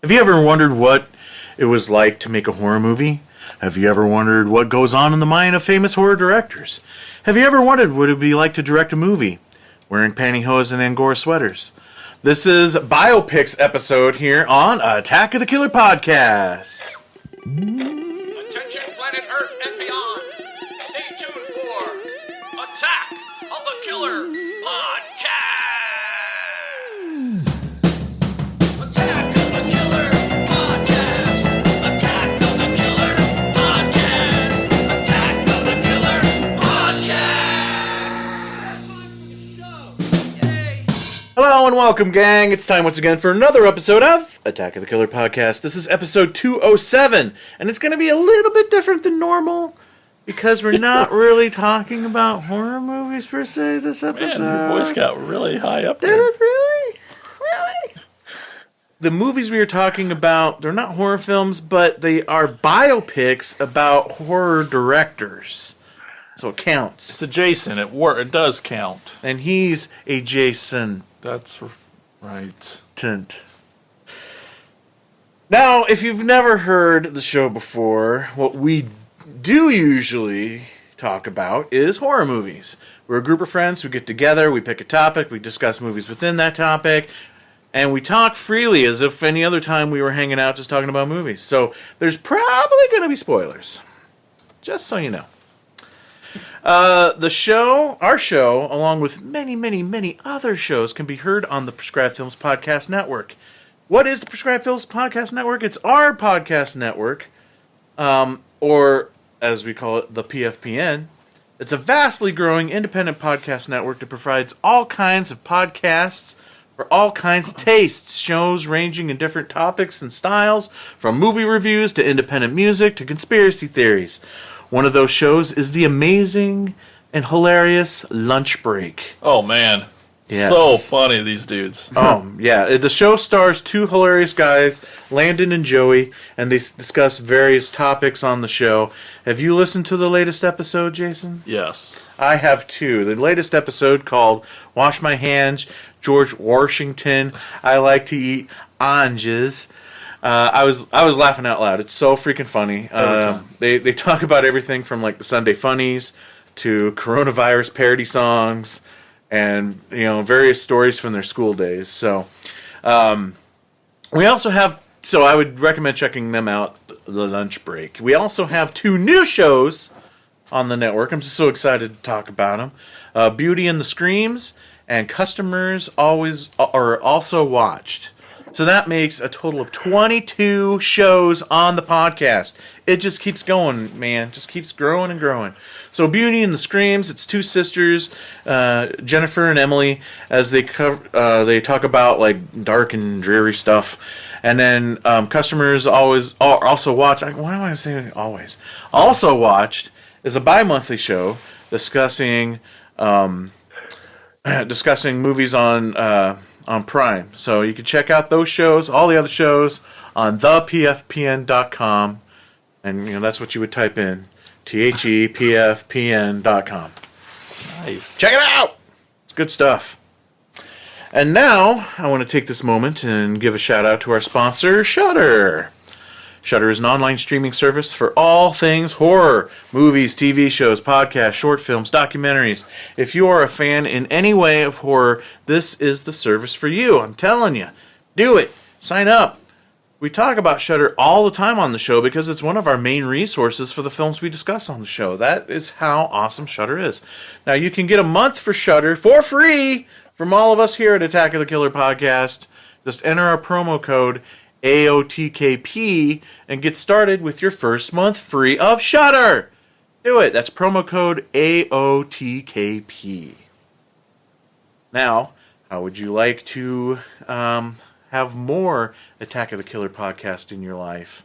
Have you ever wondered what it was like to make a horror movie? Have you ever wondered what goes on in the mind of famous horror directors? Have you ever wondered what it would be like to direct a movie wearing pantyhose and angora sweaters? This is Biopics episode here on Attack of the Killer Podcast. Attention planet Earth and beyond. Stay tuned for Attack of the Killer Podcast. Attack of the Killer Podcast. Attack of the Killer Podcast. Attack of the Killer Podcast. Yay. Hello and welcome, gang. It's time once again for another episode of Attack of the Killer Podcast. This is episode 207, and it's going to be a little bit different than normal because we're not really talking about horror movies per se this episode. Man, your voice got really high up Did there. it really? Really? The movies we are talking about, they're not horror films, but they are biopics about horror directors. So it counts. It's adjacent. It does count. And he's a Jason. That's right. Now, if you've never heard the show before, what we do usually talk about is horror movies. We're a group of friends who get together, we pick a topic, we discuss movies within that topic, and we talk freely as if any other time we were hanging out just talking about movies. So there's probably going to be spoilers, just so you know. Our show, along with many, many, many other shows, can be heard on the Prescribed Films Podcast Network. What is the Prescribed Films Podcast Network? It's our podcast network, or as we call it, the PFPN. It's a vastly growing independent podcast network that provides all kinds of podcasts for all kinds of tastes, shows ranging in different topics and styles, from movie reviews to independent music to conspiracy theories. One of those shows is the amazing and hilarious Lunch Break. Oh, man. Yes. So funny, these dudes. Yeah. The show stars two hilarious guys, Landon and Joey, and they discuss various topics on the show. Have you listened to the latest episode, Jason? Yes. I have too. The latest episode called Wash My Hands, George Washington, I Like to Eat Oranges. I was laughing out loud. It's so freaking funny. They talk about everything from like the Sunday funnies to coronavirus parody songs and various stories from their school days. So we also have. So I would recommend checking them out. The Lunch Break. We also have two new shows on the network. I'm just so excited to talk about them. Beauty and the Screams and Customers Always are also watched. So that makes a total of 22 shows on the podcast. It just keeps going, man. Just keeps growing and growing. So Beauty and the Screams, it's two sisters, Jennifer and Emily, as they talk about like dark and dreary stuff. And then Customers Always also watch. Why am I saying always? Also watched is a bi-monthly show discussing movies on Prime. So you can check out those shows, all the other shows, on thepfpn.com. And that's what you would type in. thepfpn.com. Nice. Check it out! It's good stuff. And now, I want to take this moment and give a shout out to our sponsor, Shudder. Shudder is an online streaming service for all things horror, movies, TV shows, podcasts, short films, documentaries. If you are a fan in any way of horror, this is the service for you. I'm telling you. Do it. Sign up. We talk about Shudder all the time on the show because it's one of our main resources for the films we discuss on the show. That is how awesome Shudder is. Now, you can get a month for Shudder for free from all of us here at Attack of the Killer Podcast. Just enter our promo code AOTKP and get started with your first month free of Shudder. Do it. That's promo code AOTKP. Now, how would you like to have more Attack of the Killer Podcast in your life?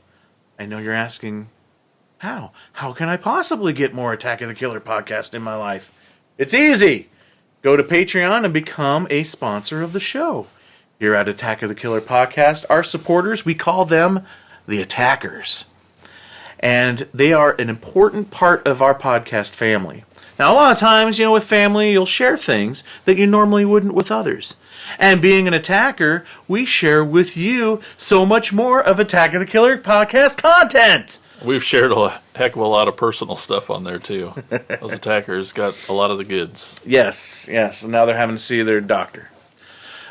I know you're asking, how? How can I possibly get more Attack of the Killer Podcast in my life? It's easy. Go to Patreon and become a sponsor of the show. Here at Attack of the Killer Podcast, our supporters, we call them the Attackers. And they are an important part of our podcast family. Now, a lot of times, with family, you'll share things that you normally wouldn't with others. And being an attacker, we share with you so much more of Attack of the Killer podcast content. We've shared a heck of a lot of personal stuff on there, too. Those attackers got a lot of the goods. Yes. And now they're having to see their doctor.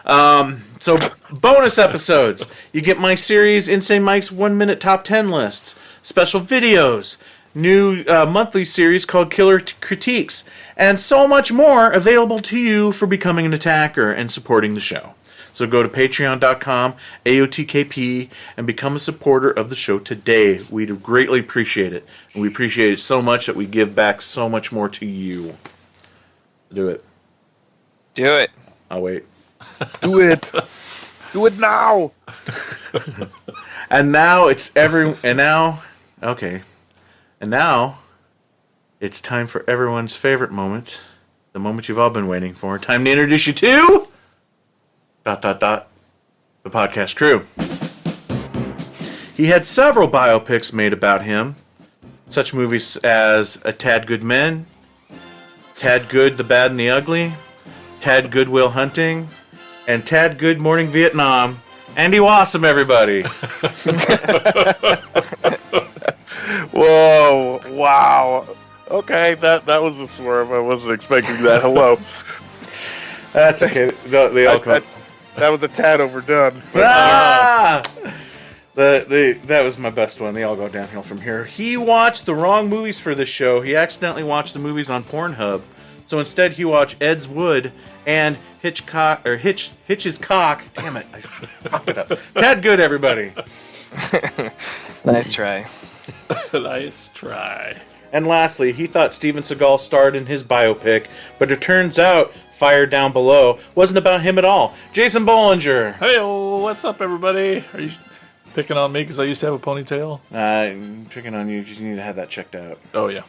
So, bonus episodes. You get my series, Insane Mike's 1-Minute Top 10 lists, special videos, new monthly series called Killer Critiques, and so much more available to you for becoming an attacker and supporting the show. So go to patreon.com, AOTKP, and become a supporter of the show today. We'd greatly appreciate it. And we appreciate it so much that we give back so much more to you. Do it. Do it. I'll wait. Do it. Do it now. And now it's okay. And now it's time for everyone's favorite moment. The moment you've all been waiting for. Time to introduce you to... the podcast crew. He had several biopics made about him. Such movies as A Tad Good Men, Tad Good, The Bad and the Ugly, Tad Good Will Hunting, and Tad Good Morning Vietnam. Andy Wassum, everybody. Whoa! Wow. Okay, that was a swerve. I wasn't expecting that. Hello. That's okay. They all come. That was a tad overdone. Ah! That was my best one. They all go downhill from here. He watched the wrong movies for this show. He accidentally watched the movies on Pornhub. So instead, he watched Ed's Wood and Hitch's Cock. Damn it! I fucked it up. Tad Good, everybody. Nice try. Nice try. And lastly, he thought Steven Seagal starred in his biopic, but it turns out Fire Down Below wasn't about him at all. Jason Bollinger. Hey, what's up, everybody? Are you picking on me because I used to have a ponytail? I'm picking on you because you need to have that checked out. Oh, yeah.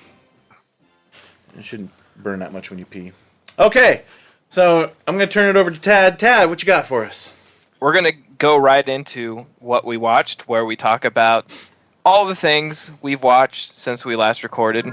It shouldn't burn that much when you pee. Okay, so I'm going to turn it over to Tad. Tad, what you got for us? We're going to go right into what we watched, where we talk about all the things we've watched since we last recorded.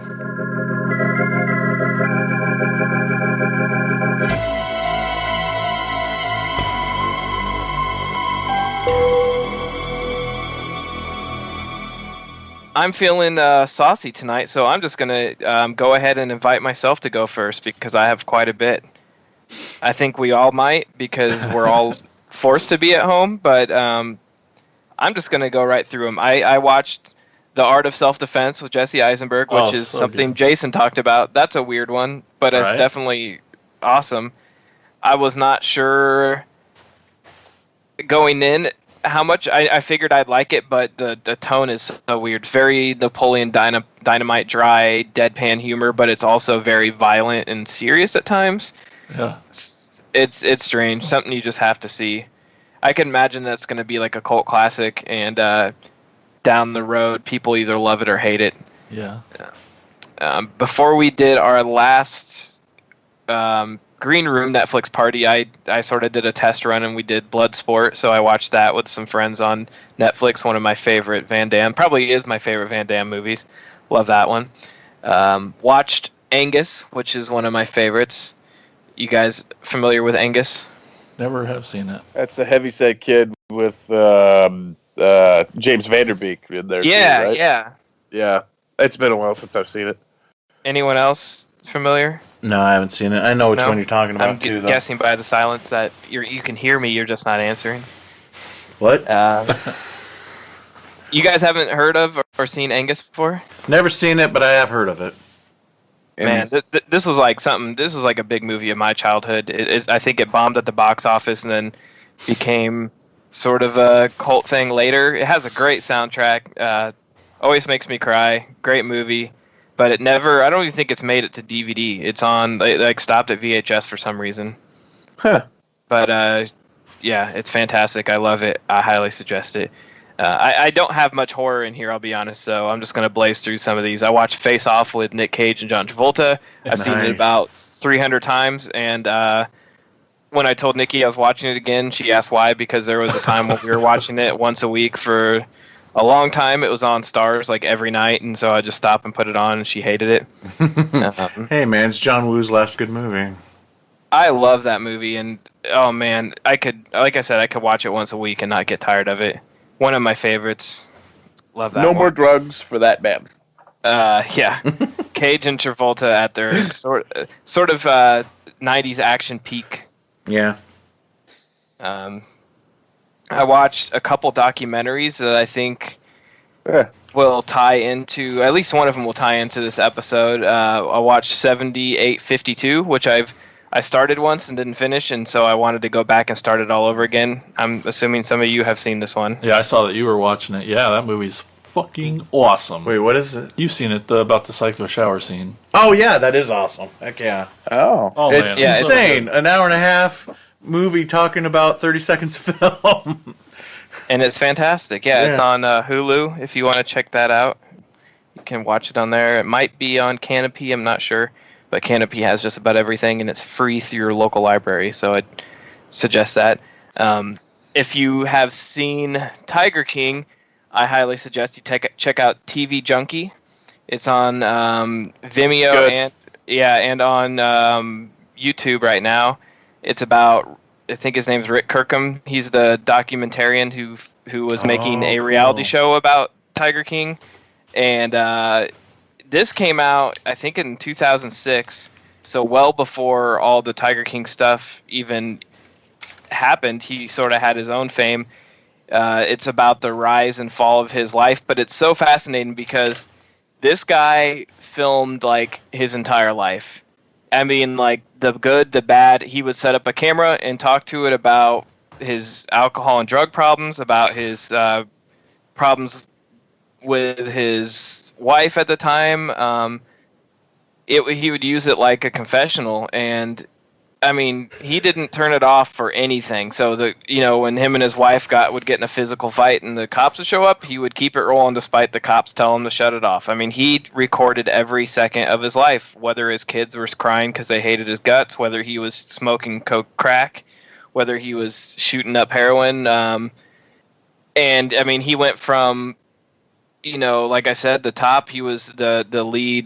I'm feeling saucy tonight, so I'm just going to go ahead and invite myself to go first because I have quite a bit. I think we all might because we're all forced to be at home, but I'm just going to go right through them. I watched The Art of Self-Defense with Jesse Eisenberg, which is so something good. Jason talked about. That's a weird one, but it's definitely awesome. I was not sure going in how much I figured I'd like it, but the tone is so weird. Very Napoleon Dynamite dry, deadpan humor, but it's also very violent and serious at times. Yeah. It's strange. Something you just have to see. I can imagine that's going to be like a cult classic, and down the road, people either love it or hate it. Yeah. Before we did our last Green Room Netflix party, I sort of did a test run, and we did Bloodsport, so I watched that with some friends on Netflix. One of my favorite Van Damme, probably is my favorite Van Damme movies. Love that one. Watched Angus, which is one of my favorites. You guys familiar with Angus? Never have seen it. That's the heavyset kid with James Vanderbeek in there. Yeah, too, right? yeah. It's been a while since I've seen it. Anyone else familiar? No, I haven't seen it. I know which one you're talking about, I'm too, though. guessing by the silence that you can hear me, you're just not answering. What? You guys haven't heard of or seen Angus before? Never seen it, but I have heard of it. Man, this was like something. This is like a big movie of my childhood. I think it bombed at the box office and then became sort of a cult thing later. It has a great soundtrack. Always makes me cry. Great movie, but it never. I don't even think it's made it to DVD. It's on like stopped at VHS for some reason. Huh. But yeah, it's fantastic. I love it. I highly suggest it. I don't have much horror in here, I'll be honest, so I'm just going to blaze through some of these. I watched Face Off with Nick Cage and John Travolta. I've seen it about 300 times, and when I told Nikki I was watching it again, she asked why, because there was a time when we were watching it once a week for a long time it was on Stars like every night, and so I just stop and put it on, and she hated it. Hey, man, it's John Woo's last good movie. I love that movie, and oh man, I could, like I said, I could watch it once a week and not get tired of it. One of my favorites. Love that. No one. more drugs for that man. Yeah, Cage and Travolta at their sort of 90s action peak. Yeah. I watched a couple documentaries that I think Yeah. will tie into, at least one of them will tie into this episode. I watched 7852, which I started once and didn't finish, and so I wanted to go back and start it all over again. I'm assuming some of you have seen this one. Yeah, I saw that you were watching it. Yeah, that movie's fucking awesome. Wait, what is it? You've seen it, about the psycho shower scene. Oh, yeah, that is awesome. Heck yeah. Oh. Oh, It's man. Yeah, it's insane. An hour and a half movie talking about 30 seconds of film. And it's fantastic. Yeah, it's Yeah. on Hulu if you want to check that out. You can watch it on there. It might be on Canopy, I'm not sure. But Canopy has just about everything, and it's free through your local library, so I'd suggest that. If you have seen Tiger King, I highly suggest you check out TV Junkie. It's on Vimeo Good. and on YouTube right now. It's about, I think his name's Rick Kirkham. He's the documentarian who was making a reality cool. show about Tiger King, and this came out, I think, in 2006, so well before all the Tiger King stuff even happened. He sort of had his own fame. It's about the rise and fall of his life, but it's so fascinating because this guy filmed like his entire life. I mean, like the good, the bad. He would set up a camera and talk to it about his alcohol and drug problems, about his problems with his wife at the time. He would use it like a confessional, and I mean, he didn't turn it off for anything. So when him and his wife would get in a physical fight and the cops would show up, he would keep it rolling despite the cops telling him to shut it off. I mean, he recorded every second of his life, whether his kids were crying because they hated his guts, whether he was smoking crack, whether he was shooting up heroin. And I mean, he went from, like I said, the top. He was the lead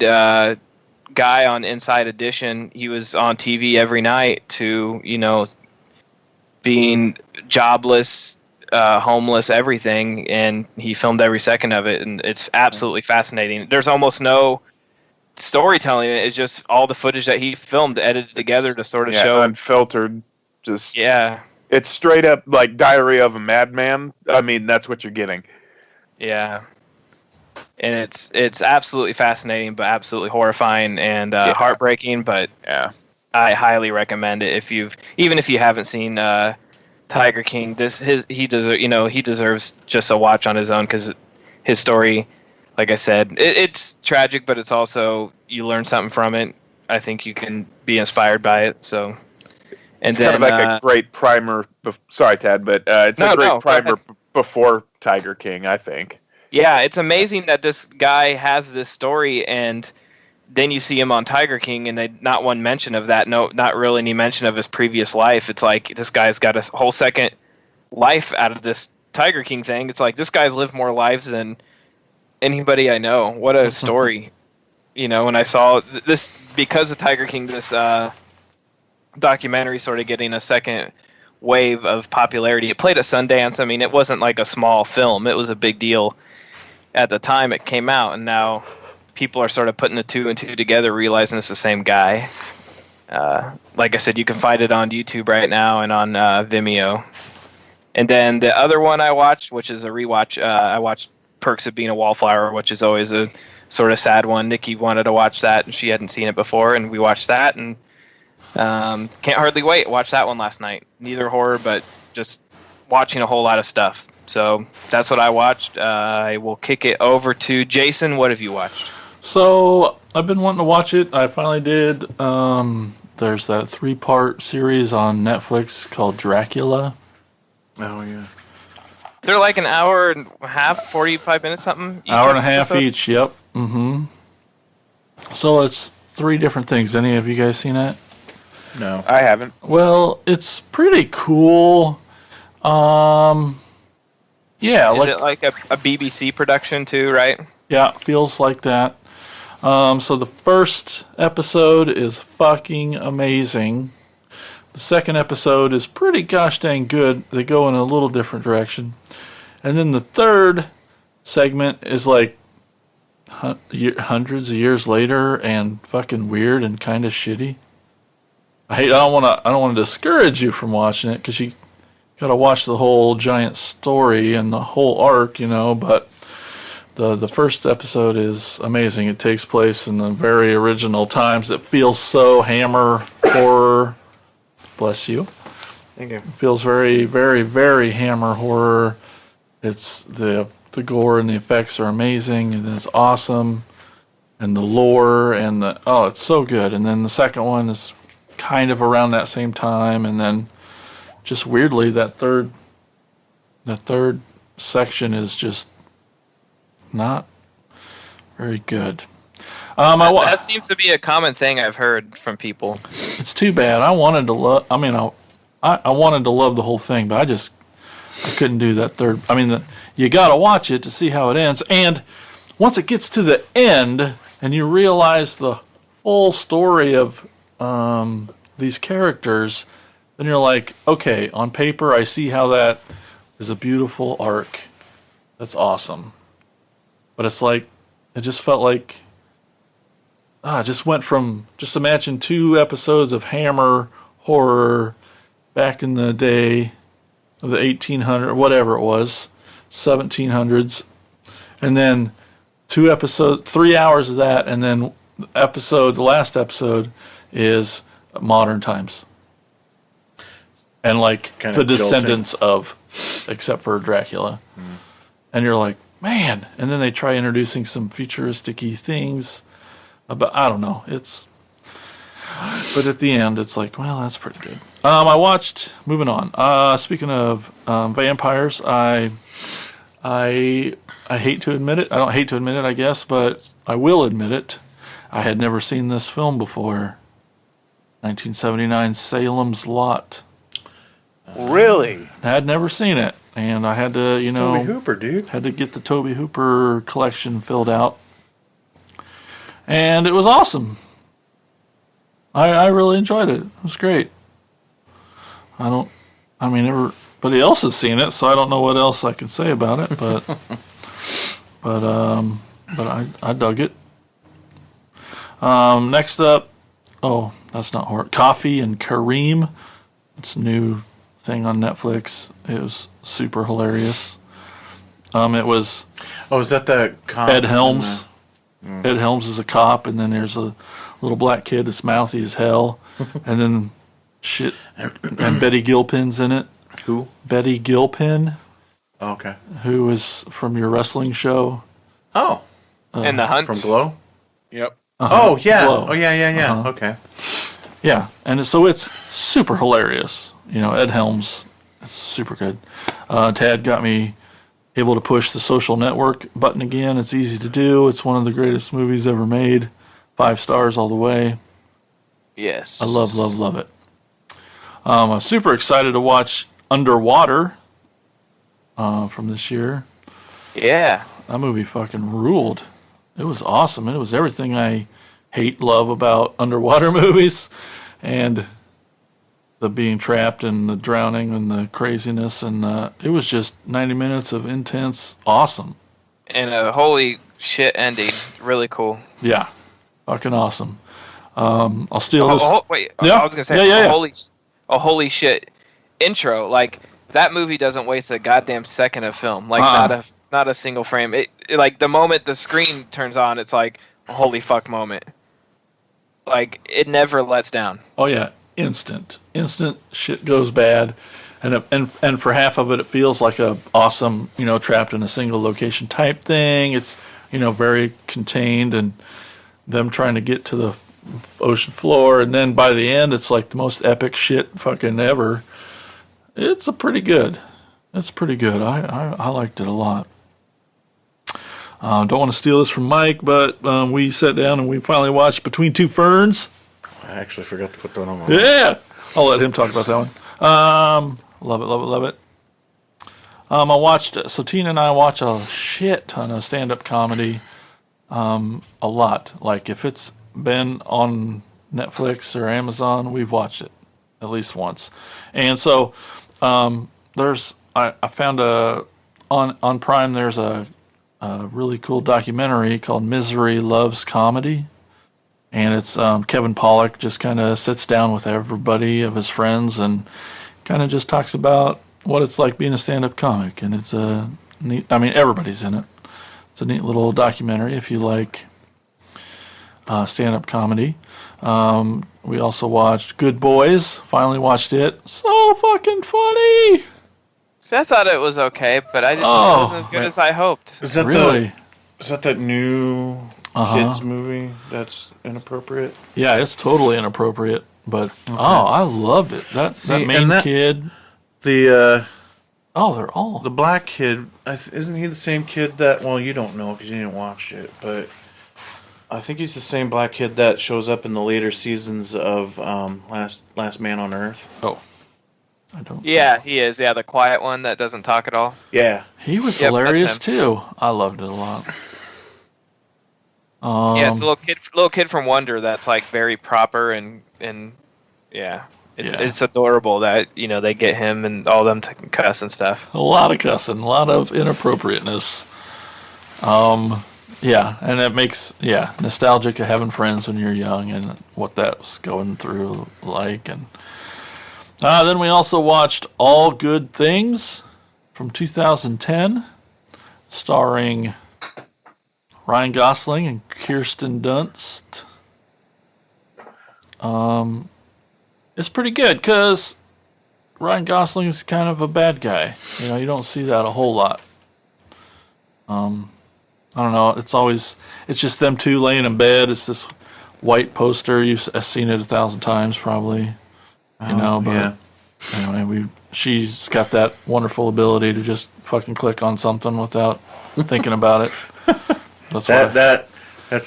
guy on Inside Edition. He was on TV every night to, being jobless, homeless, everything, and he filmed every second of it, and it's absolutely fascinating. There's almost no storytelling. It's just all the footage that he filmed, edited together to sort of show. Unfiltered. Just Yeah, It's straight up like Diary of a Madman. I mean, that's what you're getting. yeah. And it's absolutely fascinating, but absolutely horrifying and heartbreaking. But Yeah. I highly recommend it even if you haven't seen Tiger King. He deserves just a watch on his own because his story, like I said, it's tragic, but it's also, you learn something from it. I think you can be inspired by it. So, and It's then kind of like a great primer. Sorry, Tad, but it's a great go primer ahead. before Tiger King, I think. yeah, it's amazing that this guy has this story, and then you see him on Tiger King, and they not one mention of that. No, not really any mention of his previous life. It's like this guy's got a whole second life out of this Tiger King thing. It's like this guy's lived more lives than anybody I know. What a story, When I saw this, because of Tiger King, this documentary sort of getting a second wave of popularity. It played at Sundance. I mean, it wasn't like a small film. It was a big deal at the time it came out, and now people are sort of putting the two and two together, realizing it's the same guy. Like I said, you can find it on YouTube right now and on Vimeo. And then the other one I watched, which is a rewatch, I watched Perks of Being a Wallflower, which is always a sort of sad one. Nikki wanted to watch that, and she hadn't seen it before, and we watched that, and can't hardly wait. Watched that one last night. Neither horror, but just watching a whole lot of stuff. So that's what I watched. I will kick it over to Jason. What have you watched? So I've been wanting to watch it. I finally did. There's that 3-part series on Netflix called Dracula. Oh, yeah. They're like an hour and a half, 45 minutes, something? Hour and a half episode? each. Yep. Mm-hmm. So it's 3 different things. Any of you guys seen that? No. I haven't. Well, it's pretty cool. Yeah, Is it like a BBC production too, right? yeah, feels like that. So the first episode is fucking amazing. The second episode is pretty gosh dang good. They go in a little different direction. And then the third segment is like hundreds of years later and fucking weird and kind of shitty. I don't want to discourage you from watching it because you got to watch the whole giant story and the whole arc, but the first episode is amazing. It takes place in the very original times. It feels so Hammer horror. Bless you. Thank you. It feels very, very, very Hammer horror. It's the gore and the effects are amazing, and it's awesome, and the lore and it's so good. And then the second one is kind of around that same time, and then just weirdly that third section is just not very good. That seems to be a common thing I've heard from people. It's too bad. I wanted to love. I mean, I wanted to love the whole thing, but I couldn't do that third. I mean, you got to watch it to see how it ends. And once it gets to the end, and you realize the full story of these characters, then you're like, okay, on paper, I see how that is a beautiful arc. That's awesome. But it's like, it just felt like. Just went from, just imagine 2 episodes of Hammer horror back in the day of the 1800s, whatever it was, 1700s, and then 3 hours of that, and then the last episode is modern times. And like kind the of descendants of, except for Dracula. And you're like, man, and then they try introducing some futuristic-y things. But I don't know. But at the end, it's like, well, that's pretty good. I watched. Moving on. Speaking of vampires, I hate to admit it. I don't hate to admit it, I guess, but I will admit it. I had never seen this film before. 1979, Salem's Lot. Really? I had never seen it, and I had to, Toby Hooper, dude. had to get the Toby Hooper collection filled out. And it was awesome. I really enjoyed it. It was great. Everybody else has seen it, so I don't know what else I can say about it, but I dug it. Next up, that's not horror. Coffee and Kareem. It's a new thing on Netflix. It was super hilarious. It was Is that the cop? Ed Helms. Ed Helms is a cop, and then there's a little black kid that's mouthy as hell, and then and Betty Gilpin's in it. Who? Betty Gilpin, Okay. who is from your wrestling show. Oh, And the Hunt. from Glow? Yep. Oh, yeah. Glow. Oh, yeah. Uh-huh. Okay. Yeah, and so it's super hilarious. Ed Helms, it's super good. Tad got me able to push the Social Network button again. It's easy to do. It's one of the greatest movies ever made. 5 stars all the way. Yes. I love it. I'm super excited to watch Underwater from this year. Yeah. That movie fucking ruled. It was awesome. It was everything I love about underwater movies, and the being trapped and the drowning and the craziness, and it was just 90 minutes of intense awesome. And a holy shit ending. Really cool. Yeah, fucking awesome. I'll steal this. Wait, Yeah. I was gonna say Yeah. a holy shit intro. Like that movie doesn't waste a goddamn second of film. Like not a single frame. It like the moment the screen turns on, it's like a holy fuck moment. Like it never lets down. Oh yeah, instant shit goes bad, and for half of it, it feels like a awesome, trapped in a single location type thing. It's very contained, and them trying to get to the ocean floor, and then by the end, it's like the most epic shit fucking ever. It's pretty good. I liked it a lot. Don't want to steal this from Mike, but we sat down and we finally watched Between Two Ferns. I actually forgot to put that on my Yeah, I'll let him talk about that one. Love it. So Tina and I watch a shit ton of stand-up comedy, a lot. Like if it's been on Netflix or Amazon, we've watched it at least once. And so I found on Prime there's a really cool documentary called Misery Loves Comedy. And it's Kevin Pollak just kind of sits down with everybody of his friends and kind of just talks about what it's like being a stand-up comic. And it's a neat, I mean, everybody's in it. It's a neat little documentary if you like stand-up comedy. We also watched Good Boys. Finally watched it. So fucking funny. I thought it was okay, but I didn't think it was as good as I hoped. Is that Really? Is that new kids movie that's inappropriate? Yeah, it's totally inappropriate. But I loved it. That main kid. The They're all. the black kid, isn't he the same kid that? Well, you don't know because you didn't watch it, but I think he's the same black kid that shows up in the later seasons of Last Man on Earth. Oh, I don't. Yeah, he is. Yeah, the quiet one that doesn't talk at all. Yeah, He was Yep, hilarious that's him. too. I loved it a lot. Yeah, it's a little kid from Wonder that's like very proper and yeah. It's adorable that they get him and all them to cuss and stuff. A lot of cussing, a lot of inappropriateness. Yeah, and it makes nostalgic of having friends when you're young and what that was going through like. And then we also watched All Good Things from 2010, starring Ryan Gosling and Kirsten Dunst. It's pretty good because Ryan Gosling is kind of a bad guy. You don't see that a whole lot. I don't know. It's just them two laying in bed. It's this white poster. I've seen it 1,000 times probably. But yeah. anyway, she's got that wonderful ability to just fucking click on something without thinking about it. That's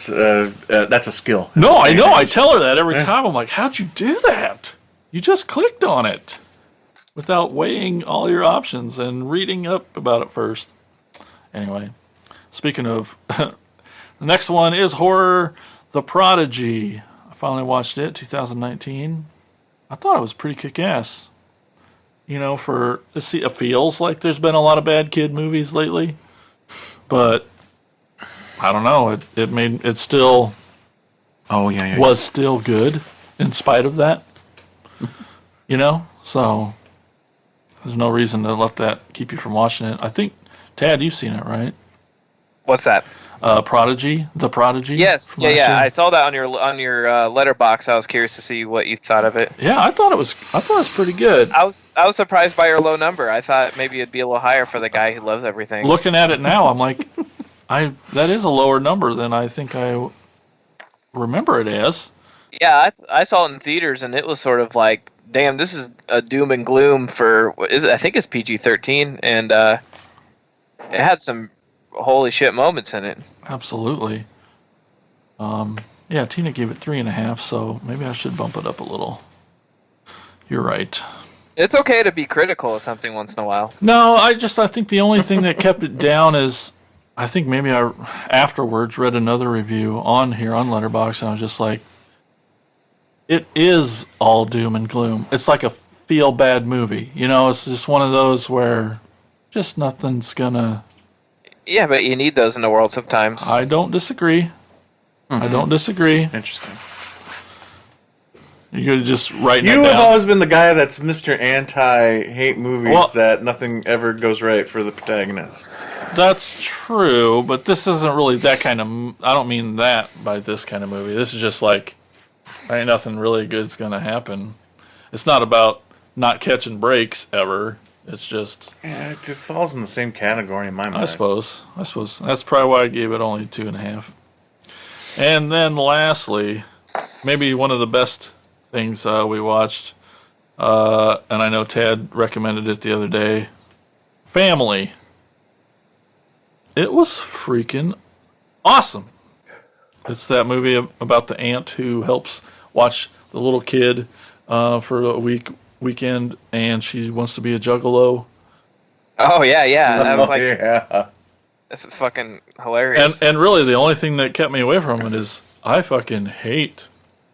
that's a skill. No, I know. I tell her that every time. I'm like, how'd you do that? You just clicked on it without weighing all your options and reading up about it first. Anyway, speaking of, the next one is horror, The Prodigy. I finally watched it, 2019. I thought it was pretty kick-ass. It feels like there's been a lot of bad kid movies lately, but I don't know. It still was still good in spite of that. So there's no reason to let that keep you from watching it. I think, Tad, you've seen it, right? What's that? Prodigy, The Prodigy. Yes, yeah. I saw that on your letterbox. I was curious to see what you thought of it. Yeah, I thought it was pretty good. I was surprised by your low number. I thought maybe it'd be a little higher for the guy who loves everything. Looking at it now, I'm like, that is a lower number than I think I remember it as. Yeah, I saw it in theaters, and it was sort of like, damn, this is a doom and gloom for, what is it? I think it's PG-13, and it had some holy shit moments in it. Absolutely. Yeah, Tina gave it 3.5, so maybe I should bump it up a little. You're right. It's okay to be critical of something once in a while. No, I think the only thing that kept it down is, I think maybe I afterwards read another review on here on Letterboxd, and I was just like, it is all doom and gloom. It's like a feel bad movie. It's just one of those where just nothing's gonna. Yeah, but you need those in the world sometimes. I don't disagree. Mm-hmm. I don't disagree. Interesting. You could just write it You down. have always been the guy that's Mr. Anti-hate movies that nothing ever goes right for the protagonist. That's true, but this isn't really that kind of. I don't mean that by this kind of movie. This is just like, ain't nothing really good's gonna happen. It's not about not catching breaks ever. It's just. Yeah, it falls in the same category in my mind. I suppose that's probably why I gave it only 2.5. And then lastly, maybe one of the best things we watched, and I know Tad recommended it the other day. Family. It was freaking awesome. It's that movie about the aunt who helps watch the little kid for a weekend, and she wants to be a juggalo. Oh yeah. I was like, yeah. this is fucking hilarious. And really, the only thing that kept me away from it is I fucking hate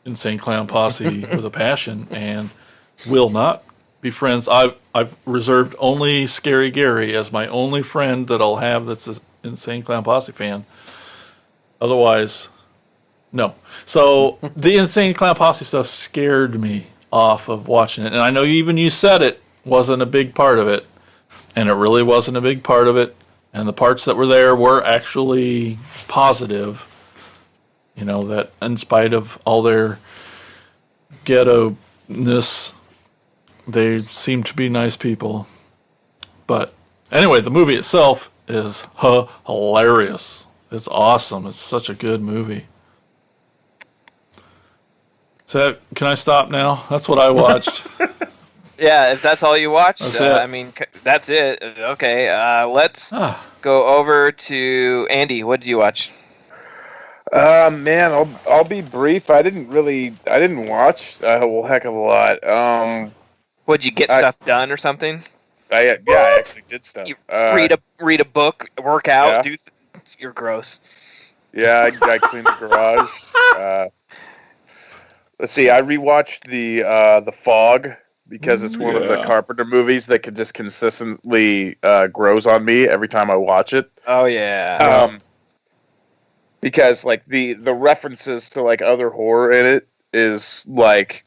Insane Clown Posse with a passion, and will not be friends. I've reserved only Scary Gary as my only friend that I'll have that's an Insane Clown Posse fan. Otherwise, no. So the Insane Clown Posse stuff scared me off of watching it, and I know even you said it wasn't a big part of it, and it really wasn't a big part of it. And the parts that were there were actually positive. You know, that in spite of all their ghetto-ness, they seem to be nice people. But anyway, the movie itself is hilarious. It's awesome. It's such a good movie. So can I stop now? That's what I watched. Yeah, if that's all you watched, That's it. I mean, that's it. Okay, let's go over to Andy. What did you watch? Man, I'll be brief. I didn't watch a whole heck of a lot. Would you get stuff done or something? I actually did stuff. You read a book, work out, you're gross. Yeah, I cleaned the garage. Let's see. I rewatched the Fog because it's one of the Carpenter movies that can just consistently grows on me every time I watch it. Oh yeah. Because like the references to like other horror in it is like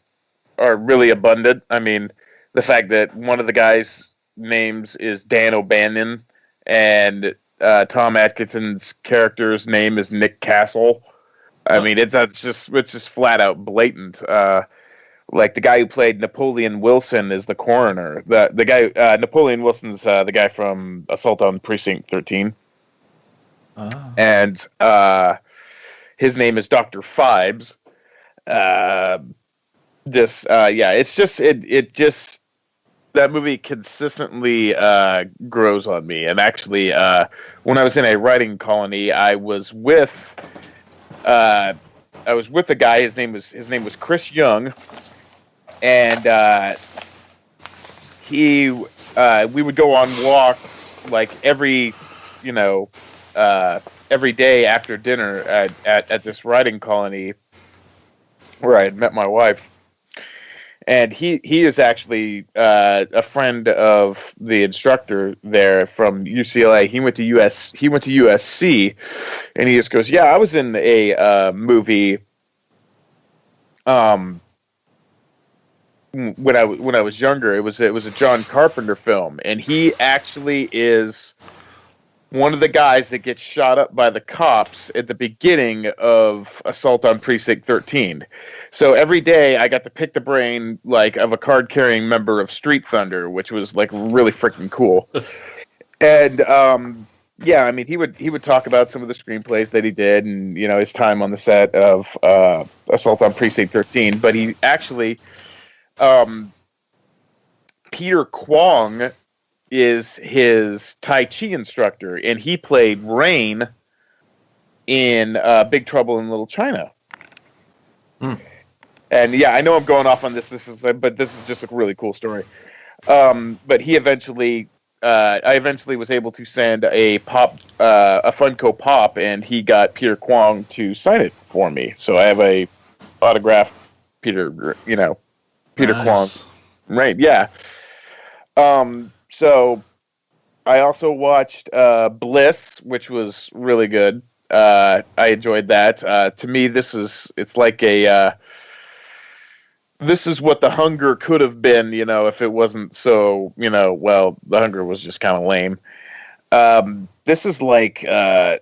are really abundant. I mean, the fact that one of the guys' names is Dan O'Bannon and Tom Atkinson's character's name is Nick Castle. I mean, it's just flat out blatant. Like the guy who played Napoleon Wilson is the coroner. The guy Napoleon Wilson's the guy from Assault on Precinct 13. And his name is Dr. Fibes. It's just it just that movie consistently grows on me. And actually, when I was in a writing colony, I was with a guy. His name was Chris Young, and we would go on walks like every day after dinner at this writing colony where I had met my wife. And he is actually a friend of the instructor there from UCLA. He went to USC, and he just goes, "Yeah, I was in a movie when I was younger. It was a John Carpenter film, and he actually is one of the guys that gets shot up by the cops at the beginning of Assault on Precinct 13. So every day I got to pick the brain like of a card-carrying member of Street Thunder, which was like really freaking cool. And I mean he would talk about some of the screenplays that he did and his time on the set of Assault on Precinct 13. But he actually Peter Kwong is his Tai Chi instructor, and he played Rain in Big Trouble in Little China. And yeah, I know I'm going off on this. This is just a really cool story. But he eventually, I eventually was able to send a Funko Pop, and he got Peter Kwong to sign it for me. So I have a autographed Peter Kwong. Right? Yeah. So I also watched Bliss, which was really good. I enjoyed that. To me, this is what The Hunger could have been, if it wasn't so, The Hunger was just kind of lame. This is like, the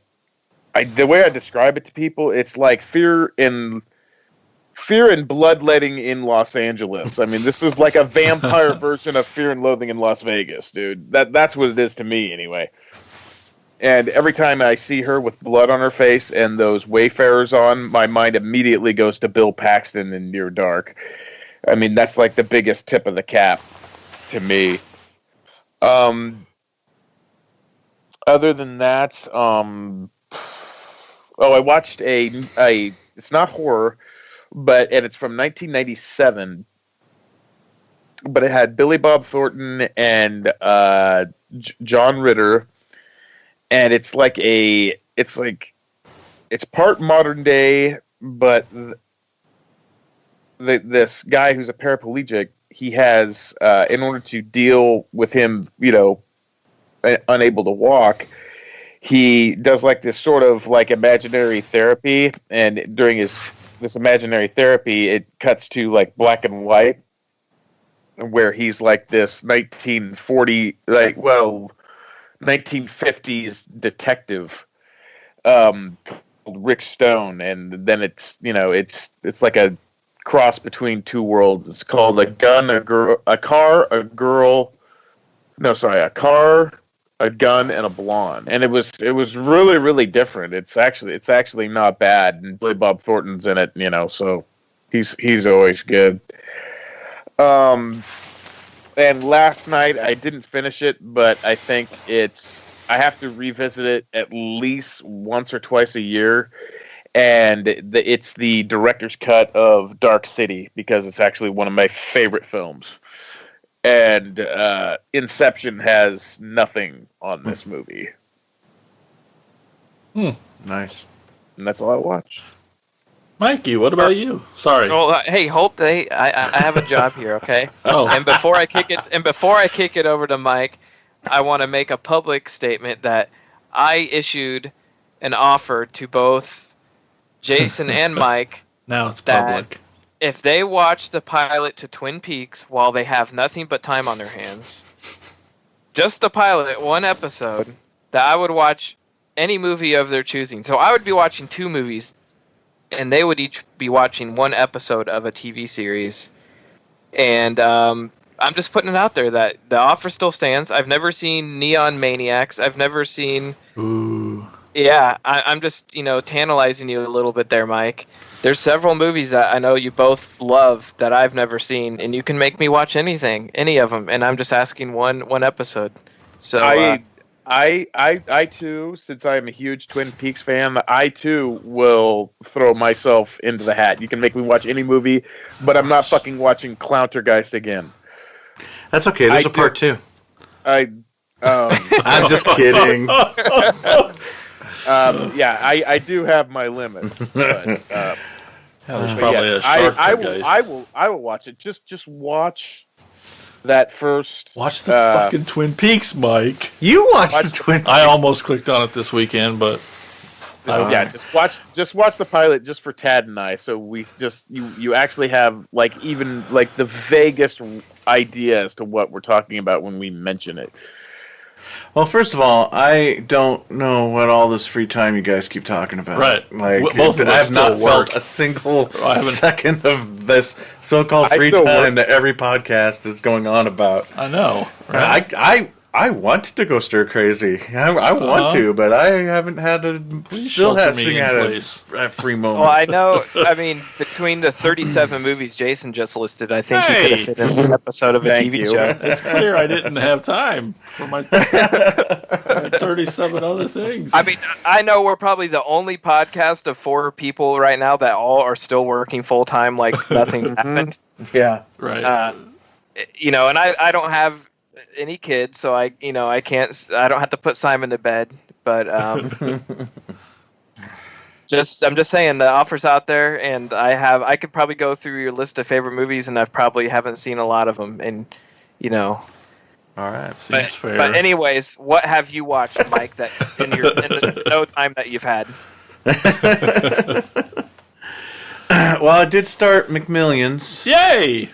way I describe it to people, it's like Fear and Bloodletting in Los Angeles. I mean, this is like a vampire version of Fear and Loathing in Las Vegas, dude. That's what it is to me, anyway. And every time I see her with blood on her face and those Wayfarers on, my mind immediately goes to Bill Paxton in Near Dark. I mean, that's like the biggest tip of the cap to me. Other than that, I watched it's not horror, and it's from 1997. but it had Billy Bob Thornton and John Ritter, and it's part modern day, but this guy who's a paraplegic, he has in order to deal with him, unable to walk, he does like this sort of like imaginary therapy, and during this imaginary therapy, it cuts to like black and white, where he's like this 1950s detective, called Rick Stone, and then it's like a cross between two worlds. It's called A Gun, a Car, a Girl. No, sorry, A Car, a Gun, and a Blonde. And it was really, really different. It's actually not bad. And Billy Bob Thornton's in it, so he's always good. And last night I didn't finish it, but I think I have to revisit it at least once or twice a year. And it's the director's cut of Dark City, because it's actually one of my favorite films. And Inception has nothing on this movie. Nice. And that's all I watched. Mikey, what about you? Sorry. Well, hey, Holt, I have a job here, okay? Oh. And before I kick it over to Mike, I want to make a public statement that I issued an offer to both Jason and Mike Now it's that public. if they watch the pilot to Twin Peaks while they have nothing but time on their hands, just the pilot, one episode, that I would watch any movie of their choosing. So I would be watching 2 movies, and they would each be watching 1 episode of a TV series. And I'm just putting it out there that the offer still stands. I've never seen Neon Maniacs. I've never seen... Ooh. Yeah, I'm just, tantalizing you a little bit there, Mike. There's several movies that I know you both love that I've never seen, and you can make me watch anything, any of them, and I'm just asking one episode. So I too, since I am a huge Twin Peaks fan, I too will throw myself into the hat. You can make me watch any movie, but I'm not fucking watching Clowntergeist again. That's okay. There's a part 2. I'm just kidding. I do have my limits, but There's probably yes, a shark I will watch it. Just watch that first. Watch the fucking Twin Peaks, Mike. You watched the Twin. I almost clicked on it this weekend, but just watch the pilot just for Tad and I. So we you actually have even the vaguest idea as to what we're talking about when we mention it. Well, first of all, I don't know what all this free time you guys keep talking about. Right. Both of us I have not felt a single second of this so-called free time that every podcast is going on about. I know. Right? I want to go stir crazy. I want to, but I haven't had a free moment. Well, I know. I mean, between the 37 movies Jason just listed, I think you could have fit in an episode of a TV show. It's clear I didn't have time for my 37 other things. I mean, I know we're probably the only podcast of 4 people right now that all are still working full time, like nothing's happened. Yeah, right. And I don't have any kids, so I don't have to put Simon to bed, but I'm just saying the offer's out there, and I could probably go through your list of favorite movies, and I've probably haven't seen a lot of them, and all right, seems fair. But anyways, what have you watched, Mike, that in the no time that you've had? Well, I did start McMillions. Yay!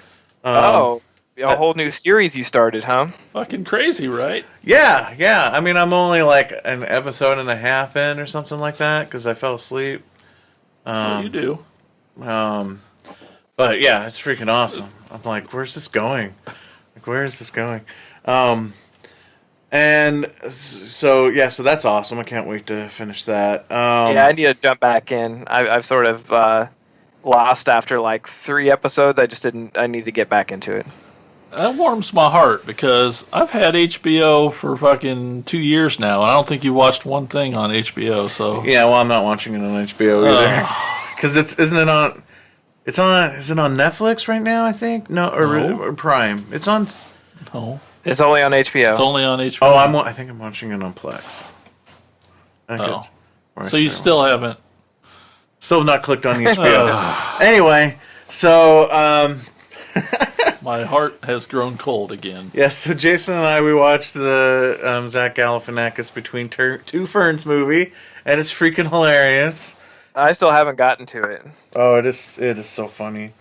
A whole new series you started, huh? Fucking crazy, right? Yeah. I mean, I'm only like an episode and a half in or something like that because I fell asleep. That's what you do. But yeah, it's freaking awesome. I'm like, where's this going? And so that's awesome. I can't wait to finish that. I need to jump back in. I've sort of lost after like 3 episodes. I need to get back into it. That warms my heart because I've had HBO for fucking 2 years now, and I don't think you watched one thing on HBO. So yeah, well, I'm not watching it on HBO either because isn't it on? It's on. Is it on Netflix right now? I think no, or Prime. It's on. No, It's only on HBO. it's only on HBO. Oh, I think I'm watching it on Plex. I think Oh. it's where I So you started still watching. haven't. Still have not clicked on the HBO. Anyway, so My heart has grown cold again. yes, so Jason and I we watched the Zach Galifianakis Between Two Ferns movie, and it's freaking hilarious. I still haven't gotten to it. Oh, it is so funny.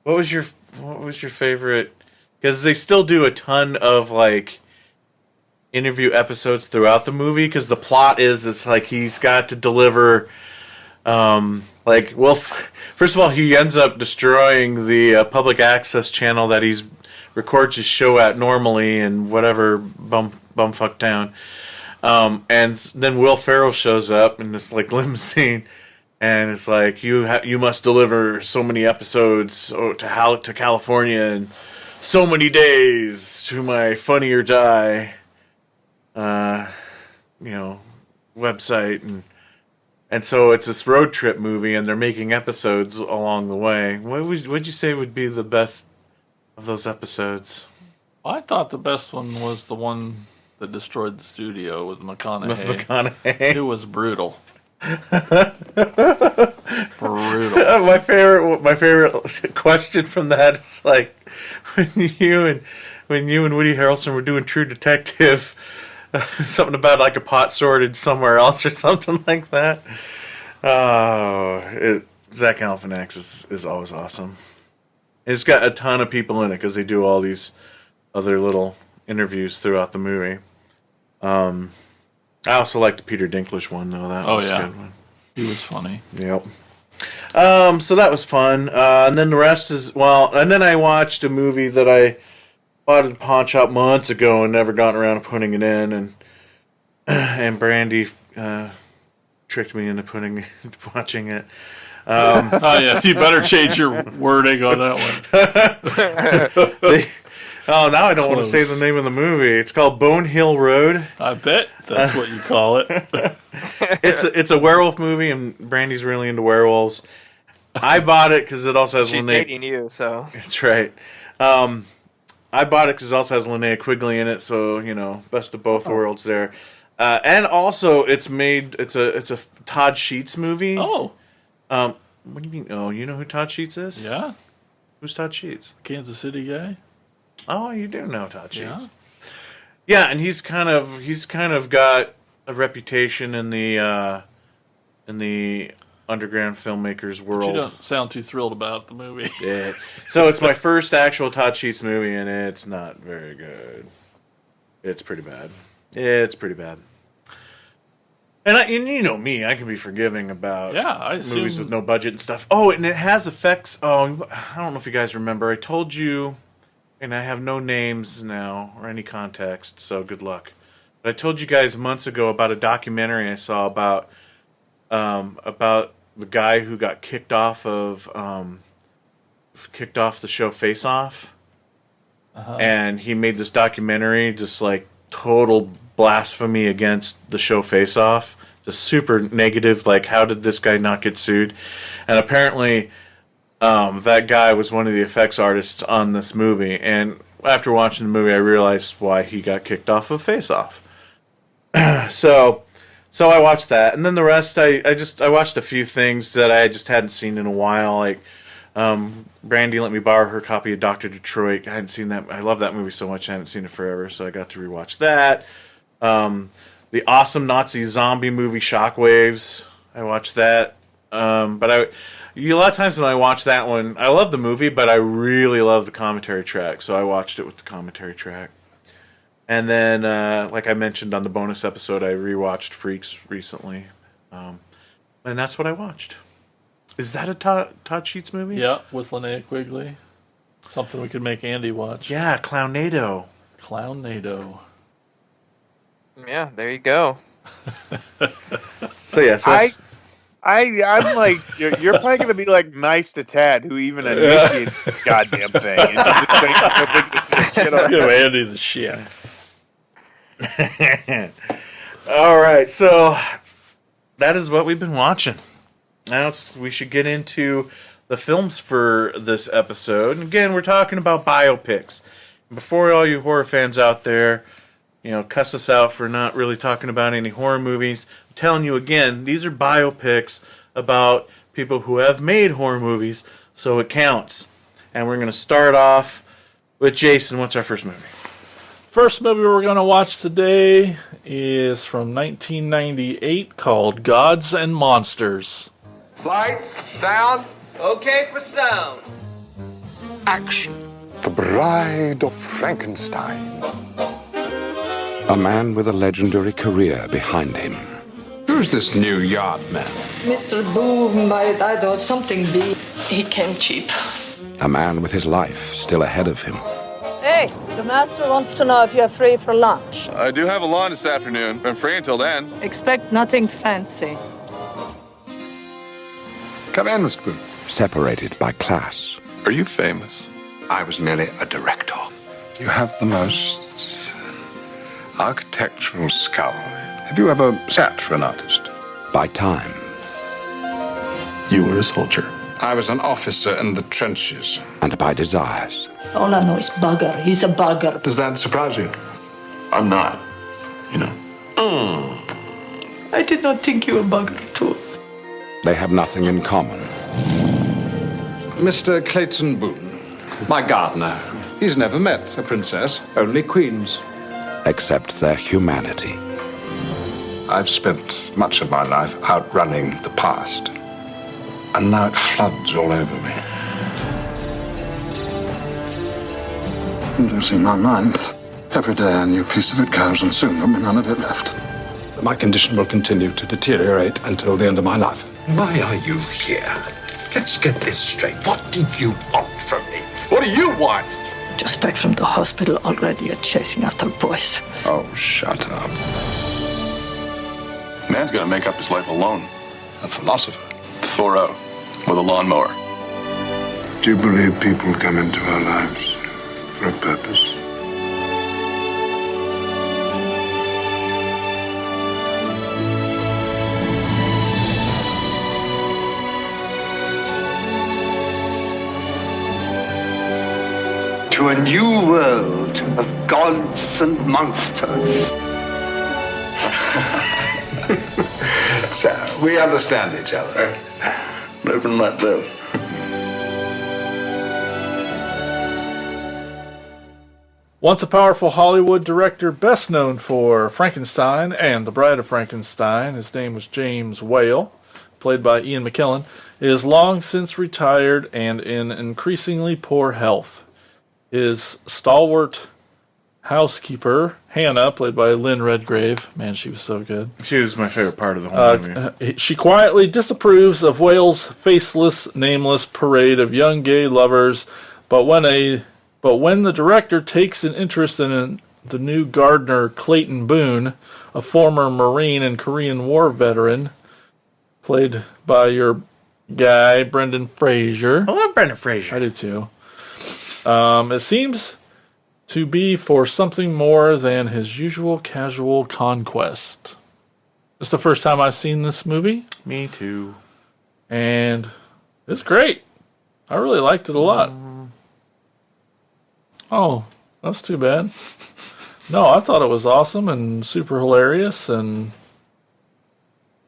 What was your favorite? Because they still do a ton of like interview episodes throughout the movie. Because the plot is like he's got to deliver. First of all, he ends up destroying the public access channel that he's records his show at normally in whatever bumfuck town. And then Will Ferrell shows up in this like limousine. And it's like you must deliver so many episodes to California in so many days to my Funny or Die, website, and so it's this road trip movie, and they're making episodes along the way. What'd you say would be the best of those episodes? I thought the best one was the one that destroyed the studio with McConaughey. With McConaughey. It was brutal. Brutal. My favorite question from that is like when you and Woody Harrelson were doing True Detective, something about like a pot sorted somewhere else or something like that. Zach Galifianakis is always awesome. It's got a ton of people in it because they do all these other little interviews throughout the movie. I also liked the Peter Dinklage one though. That was a good one. He was funny. Yep. So that was fun. And then the rest is, and then I watched a movie that I bought at the pawn shop months ago and never gotten around to putting it in, and Brandy tricked me into watching it. Oh yeah, you better change your wording on that one. Now I don't want to say the name of the movie. It's called Bone Hill Road. I bet that's what you call it. It's a werewolf movie, and Brandy's really into werewolves. I bought it because it also has She's dating you, so. That's right. I bought it because it also has Linnea Quigley in it, so best of both worlds there. And also, it's a Todd Sheets movie. Oh, what do you mean? Oh, you know who Todd Sheets is? yeah, Who's Todd Sheets? Kansas City guy. Oh, you do know Todd Yeah. Sheets. Yeah, and he's kind of got a reputation in the underground filmmakers world. You don't sound too thrilled about the movie. Yeah. So it's my first actual Todd Sheets movie, and it's not very good. It's pretty bad. It's pretty bad. And you know me, I can be forgiving about I movies assume- with no budget and stuff. Oh, and it has effects. Oh, I don't know if you guys remember. I told you, and I have no names now or any context, so good luck. But I told you guys months ago about a documentary I saw about the guy who got kicked off the show Face Off, and he made this documentary just like total blasphemy against the show Face Off, just super negative. Like, how did this guy not get sued? And apparently, that guy was one of the effects artists on this movie. And after watching the movie, I realized why he got kicked off of Face Off. So I watched that, and then the rest I watched a few things that I just hadn't seen in a while. Like Brandy let me borrow her copy of Dr. Detroit. I hadn't seen that. I love that movie so much. I haven't seen it forever, so I got to rewatch that. The awesome Nazi zombie movie Shockwaves. I watched that. But a lot of times when I watch that one, I love the movie, but I really love the commentary track, so I watched it with the commentary track. And then, like I mentioned on the bonus episode, I rewatched Freaks recently. And that's what I watched. Is that a Todd Sheets movie? Yeah, with Linnea Quigley. Something we could make Andy watch. Yeah, Clownado. Clownado. Yeah, there you go. So, yes. Yeah, so I'm like, you're probably going to be like nice to Tad, who even initiated the goddamn thing. And Let's give Andy the shit. all right, so that is what we've been watching. Now we should get into the films for this episode. And again, we're talking about biopics. Before all you horror fans out there, cuss us out for not really talking about any horror movies, I'm telling you again, these are biopics about people who have made horror movies, so it counts. And we're going to start off with Jason. What's our first movie? First movie we're going to watch today is from 1998 called Gods and Monsters. Lights, sound. Okay for sound. Action. The Bride of Frankenstein. A man with a legendary career behind him. Who's this new yard man? Mr. Boom, I don't something big. He came cheap. A man with his life still ahead of him. Hey, the master wants to know if you're free for lunch. I do have a lawn this afternoon. I'm free until then. Expect nothing fancy. Come in, Mr. Boone. Separated by class. Are you famous? I was merely a director. You have the most architectural skull. Have you ever sat for an artist? By time. You were a soldier. I was an officer in the trenches. And by desires. All I know is bugger. He's a bugger. Does that surprise you? I'm not. I did not think you were bugger too. They have nothing in common. Mr. Clayton Boone, my gardener. He's never met a princess, only queens. Except their humanity. I've spent much of my life outrunning the past. And now it floods all over me. I'm losing my mind. Every day a new piece of it goes, and soon there'll be none of it left. My condition will continue to deteriorate until the end of my life. Why are you here? Let's get this straight. What did you want from me? What do you want? Just back from the hospital already. You're chasing after boys. Oh, shut up. Man's gonna make up his life alone. A philosopher. Thoreau, with a lawnmower. Do you believe people come into our lives for a purpose? To a new world of gods and monsters. So, we understand each other. Live and let live. Once a powerful Hollywood director best known for Frankenstein and The Bride of Frankenstein, his name was James Whale, played by Ian McKellen, is long since retired and in increasingly poor health. His stalwart housekeeper, Hannah, played by Lynn Redgrave. Man, she was so good. She was my favorite part of the whole movie. She quietly disapproves of Whale's faceless, nameless parade of young gay lovers, but when the director takes an interest in the new gardener Clayton Boone, a former Marine and Korean War veteran, played by your guy Brendan Fraser. I love Brendan Fraser. I do too. It seems to be for something more than his usual casual conquest. It's the first time I've seen this movie. Me too. And it's great. I really liked it a lot. Oh, that's too bad. No, I thought it was awesome and super hilarious, and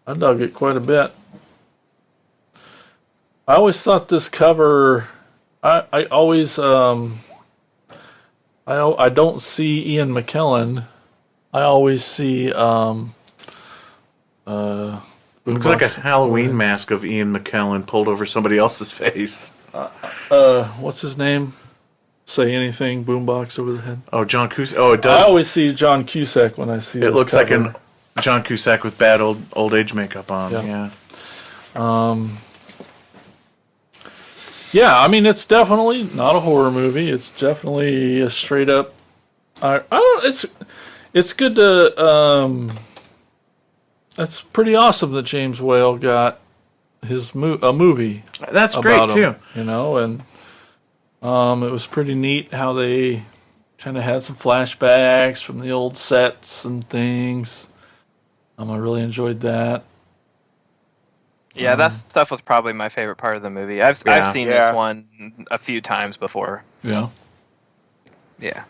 I dug it quite a bit. I always thought this cover... I always... I don't see Ian McKellen. I always see... Looks like a Halloween mask of Ian McKellen pulled over somebody else's face. What's his name? Say anything, boombox over the head. Oh, John Cusack. Oh, it does. I always see John Cusack when I see It this looks cover. like a John Cusack with bad old age makeup on. Yeah. Yeah. Yeah, I mean, it's definitely not a horror movie. It's definitely a straight up. I don't. It's good to. It's pretty awesome that James Whale got his a movie. That's great too. Him, you know, and it was pretty neat how they kind of had some flashbacks from the old sets and things. I really enjoyed that. Yeah, that stuff was probably my favorite part of the movie. I've seen this one a few times before. Yeah. Yeah.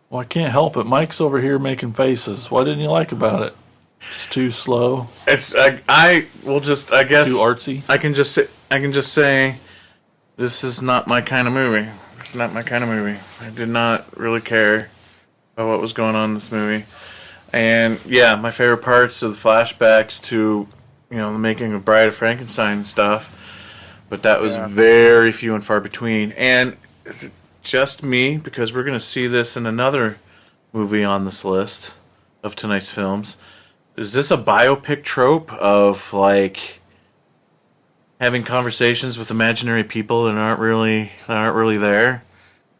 Well, I can't help it. Mike's over here making faces. What didn't you like about it? Just too slow. It's I will just I guess Too artsy. I can just say this is not my kind of movie. It's not my kind of movie. I did not really care about what was going on in this movie. And yeah, my favorite parts are the flashbacks to, the making of Bride of Frankenstein and stuff. But that was very few and far between. And is it just me? Because we're going to see this in another movie on this list of tonight's films. Is this a biopic trope of, like, having conversations with imaginary people that aren't really there?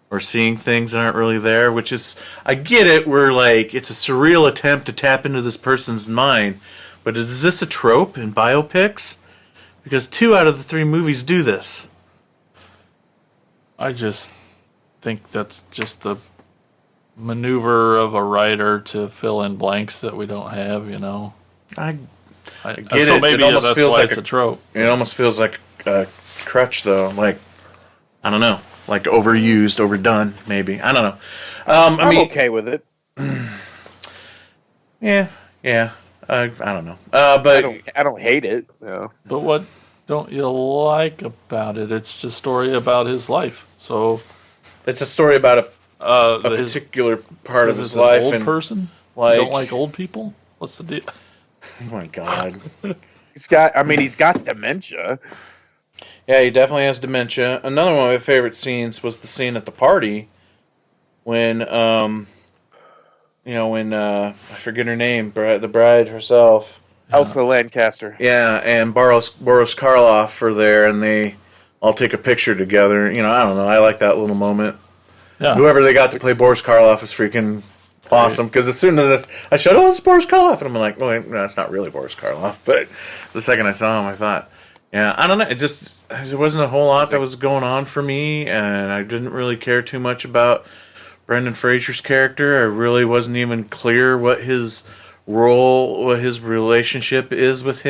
Or seeing things that aren't really there? Which is, I get it, we're like, it's a surreal attempt to tap into this person's mind. But is this a trope in biopics? Because 2 out of the 3 movies do this. I just think that's just the maneuver of a writer to fill in blanks that we don't have, I get so it. maybe It almost that's feels why like it's a trope. It almost feels like a crutch, though. Like, I don't know. Like overused, overdone, maybe. I don't know. I'm okay with it. Yeah. I don't know. But I don't hate it. No. But what don't you like about it? It's just a story about his life. So it's a story about a particular part of his life. Old and person? Like, you don't like old people? What's the deal? Oh my God. He's got dementia. Yeah, he definitely has dementia. Another one of my favorite scenes was the scene at the party when, I forget her name, the bride herself. Elsa Lancaster. Yeah, and Boris Karloff are there, and they all take a picture together. I don't know. I like that little moment. Yeah. Whoever they got to play Boris Karloff is freaking awesome. Because as soon as I showed, it's Boris Karloff, and I'm like, well, no, it's not really Boris Karloff. But the second I saw him, I thought, yeah, I don't know. There wasn't a whole lot that was going on for me, and I didn't really care too much about Brendan Fraser's character. I really wasn't even clear what his role, what his relationship is with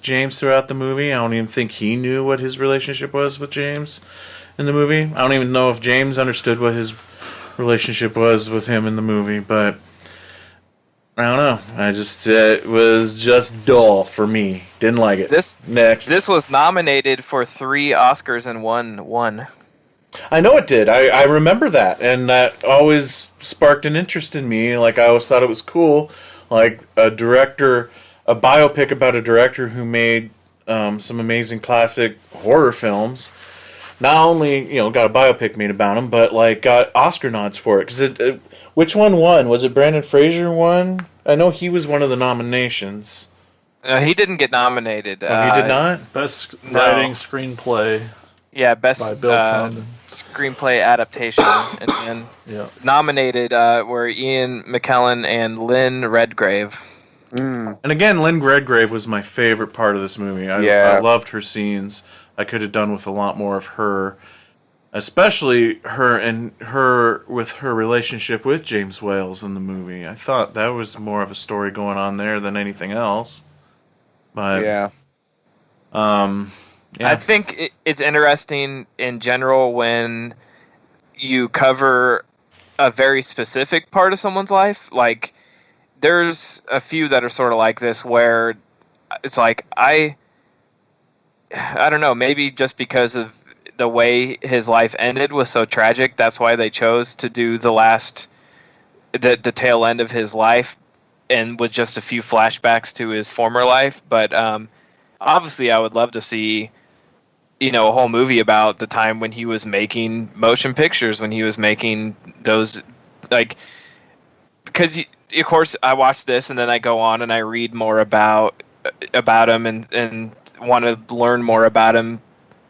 James throughout the movie. I don't even think he knew what his relationship was with James in the movie. I don't even know if James understood what his relationship was with him in the movie, but I don't know. It was just dull for me. Didn't like it. This was nominated for 3 Oscars and won. I know it did. I remember that, and that always sparked an interest in me. Like, I always thought it was cool. Like, a biopic about a director who made some amazing classic horror films. Not only, got a biopic made about him, but, like, got Oscar nods for it. Because which one won? Was it Brendan Fraser won? I know he was one of the nominations. He didn't get nominated. Oh, he did not? Best writing screenplay. Yeah, best by Bill Condon. Screenplay adaptation. and nominated were Ian McKellen and Lynn Redgrave. And again, Lynn Redgrave was my favorite part of this movie. I loved her scenes. I could have done with a lot more of her, especially her with her relationship with James Wales in the movie. I thought that was more of a story going on there than anything else. But I think it's interesting in general when you cover a very specific part of someone's life. Like, there's a few that are sort of like this where it's like, I don't know, maybe just because of the way his life ended was so tragic, that's why they chose to do the tail end of his life and with just a few flashbacks to his former life. But obviously I would love to see a whole movie about the time when he was making motion pictures, when he was making those, like, because of course I watch this and then I go on and I read more about him and want to learn more about him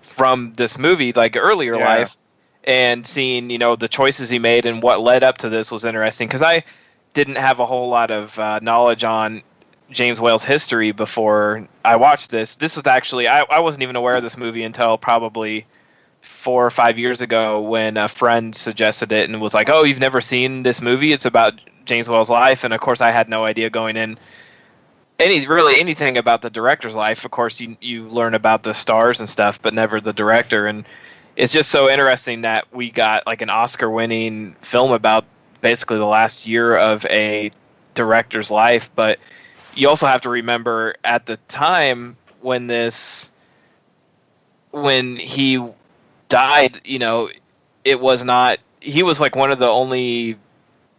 from this movie, like earlier life, and seeing the choices he made and what led up to this was interesting, because I didn't have a whole lot of knowledge on James Whale's history before I watched this. This was actually, I wasn't even aware of this movie until probably 4 or 5 years ago when a friend suggested it and was like, oh, you've never seen this movie? It's about James Whale's life. And of course I had no idea going in anything about the director's life. Of course, you learn about the stars and stuff, but never the director. And it's just so interesting that we got like an Oscar-winning film about basically the last year of a director's life. But you also have to remember at the time when he died, it was not. He was like one of the only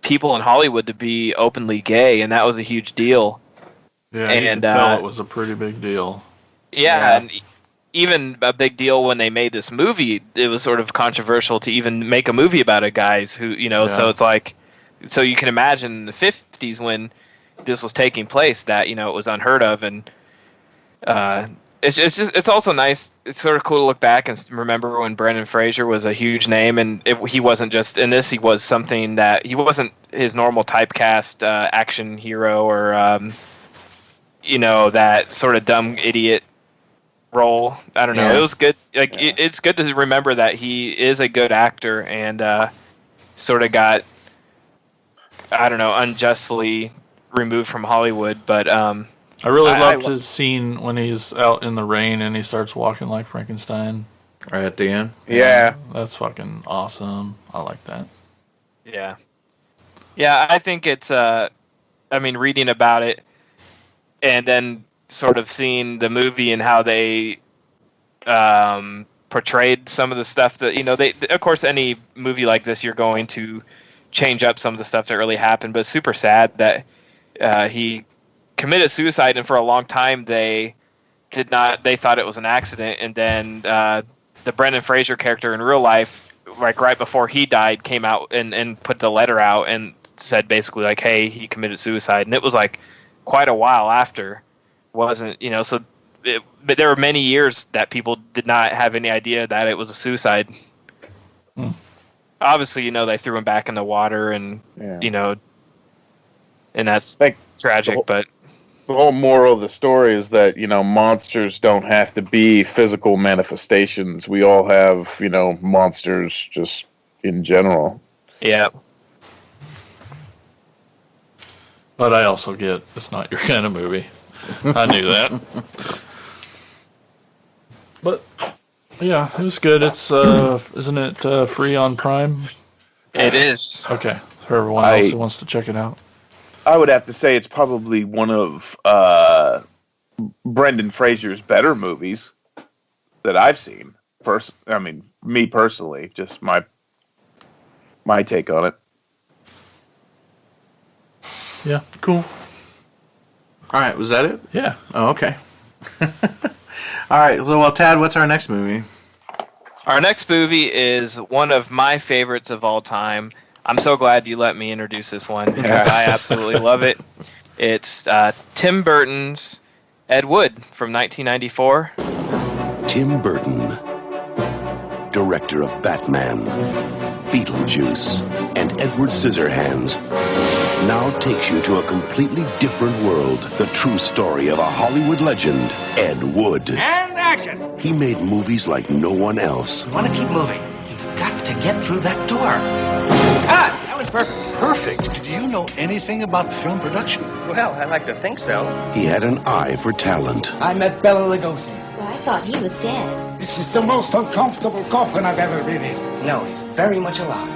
people in Hollywood to be openly gay, and that was a huge deal. Yeah, you can tell it was a pretty big deal. Yeah, and even a big deal when they made this movie. It was sort of controversial to even make a movie about a guys who, so it's like, so you can imagine in the 50s when this was taking place that, it was unheard of. And it's also nice. It's sort of cool to look back and remember when Brendan Fraser was a huge name, and he wasn't just in this. He was something that he wasn't his normal typecast action hero or that sort of dumb idiot role. I don't know. It was good. Like it's good to remember that he is a good actor and sort of got, I don't know, unjustly removed from Hollywood, but I really loved his scene when he's out in the rain and he starts walking like Frankenstein. Right at the end? Yeah. That's fucking awesome. I like that. Yeah. Yeah, I think it's, reading about it and then sort of seeing the movie and how they portrayed some of the stuff that, they, of course, any movie like this, you're going to change up some of the stuff that really happened, but it's super sad that he committed suicide, and for a long time they thought it was an accident, and then the Brendan Fraser character in real life, like right before he died, came out and put the letter out and said basically like, hey, he committed suicide, and it was like quite a while after, wasn't, but there were many years that people did not have any idea that it was a suicide. Obviously, they threw him back in the water and and that's tragic, but the whole moral of the story is that, monsters don't have to be physical manifestations. We all have, monsters just in general. Yeah. But I also get it's not your kind of movie. I knew that. But yeah, it was good. It's isn't it free on Prime? It is. Okay. For everyone else who wants to check it out. I would have to say it's probably one of Brendan Fraser's better movies that I've seen. Me personally, just my take on it. Yeah, cool. All right, was that it? Yeah. Oh, okay. All right, well, Tad, what's our next movie? Our next movie is one of my favorites of all time. I'm so glad you let me introduce this one because I absolutely love it. It's Tim Burton's Ed Wood from 1994. Tim Burton, director of Batman, Beetlejuice, and Edward Scissorhands, now takes you to a completely different world. The true story of a Hollywood legend, Ed Wood. And action! He made movies like no one else. You want to keep moving. You've got to get through that door. Ah, that was perfect. Perfect. Do you know anything about film production? Well, I like to think so. He had an eye for talent. I met Bela Lugosi. Well, I thought he was dead. This is the most uncomfortable coffin I've ever been in. No, he's very much alive.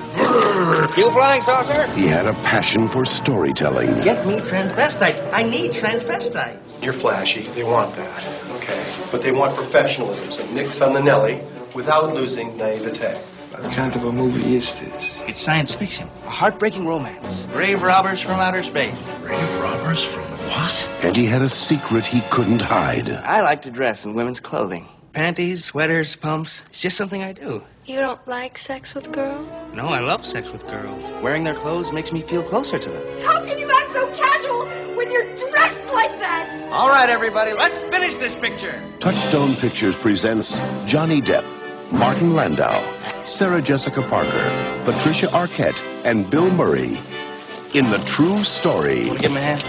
You flying saucer? He had a passion for storytelling. Get me transvestites. I need transvestites. You're flashy. They want that. Okay. But they want professionalism. So nix on the Nelly without losing naivete. What kind of a movie is this? It's science fiction. A heartbreaking romance. Grave robbers from outer space. Grave robbers from what? And he had a secret he couldn't hide. I like to dress in women's clothing. Panties, sweaters, pumps. It's just something I do. You don't like sex with girls? No, I love sex with girls. Wearing their clothes makes me feel closer to them. How can you act so casual when you're dressed like that? All right, everybody, let's finish this picture. Touchstone Pictures presents Johnny Depp, Martin Landau, Sarah Jessica Parker, Patricia Arquette, and Bill Murray in The True Story. Give him a hand.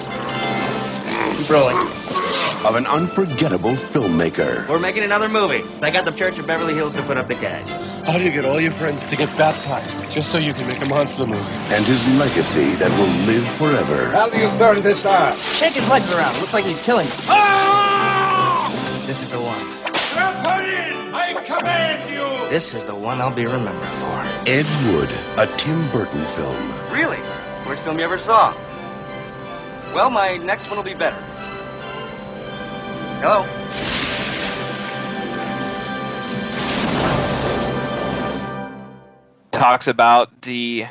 Keep rolling. of an unforgettable filmmaker. We're making another movie. I got the Church of Beverly Hills to put up the cash. How do you get all your friends to get baptized just so you can make a monster movie? And his legacy that will live forever. How do you burn this out? Shake his legs around. It looks like he's killing him. This is the one. Put in! I command you! This is the one I'll be remembered for. Ed Wood, a Tim Burton film. Really? Worst film you ever saw? Well, my next one will be better. Hello? Talks about the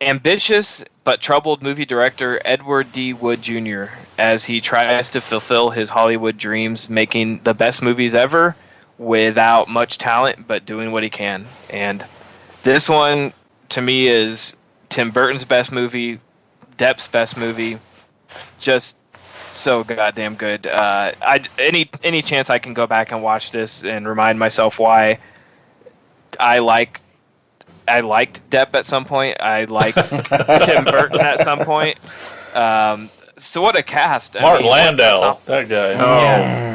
ambitious but troubled movie director Edward D. Wood Jr. as he tries to fulfill his Hollywood dreams, making the best movies ever without much talent, but doing what he can. And this one, to me, is Tim Burton's best movie, Depp's best movie. Just so goddamn good. Any chance I can go back and watch this and remind myself why I liked Depp at some point. I liked Tim Burton at some point. So what a cast. Martin Landau, that guy.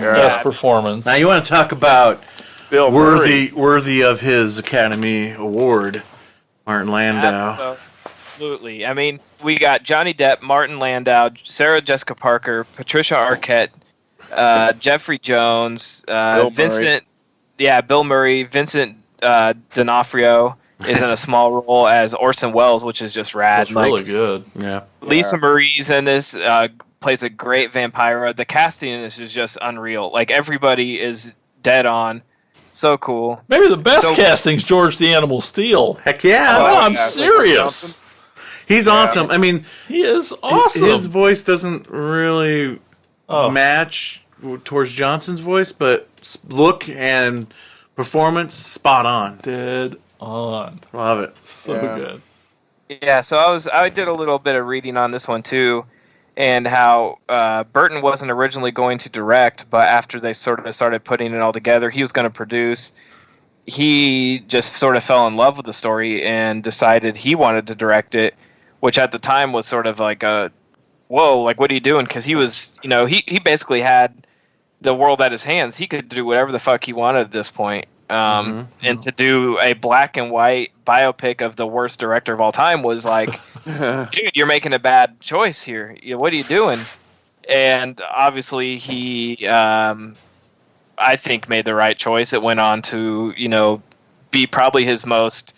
Best performance. Now you want to talk about Bill worthy of his Academy Award, Martin Landau. Absolutely. I mean, we got Johnny Depp, Martin Landau, Sarah Jessica Parker, Patricia Arquette, Jeffrey Jones, Vincent. Yeah, Bill Murray, Vincent D'Onofrio is in a small role as Orson Welles, which is just rad. That's really good. Yeah. Lisa Marie's in this, plays a great vampire. The casting in this is just unreal. Like, everybody is dead on. So cool. Maybe the best casting's George the Animal Steel. Heck yeah. Oh, I'm serious. He's awesome. I mean, he is awesome. His voice doesn't really match towards Johnson's voice, but look and performance, spot on. Dead on. Love it. So good. Yeah, so I did a little bit of reading on this one too, and how Burton wasn't originally going to direct, but after they sort of started putting it all together, he was going to produce. He just sort of fell in love with the story and decided he wanted to direct it, which at the time was sort of like a, whoa, like, what are you doing? Because he was, he basically had the world at his hands. He could do whatever the fuck he wanted at this point. And to do a black and white biopic of the worst director of all time was like, dude, you're making a bad choice here. What are you doing? And obviously he, I think, made the right choice. It went on to, be probably his most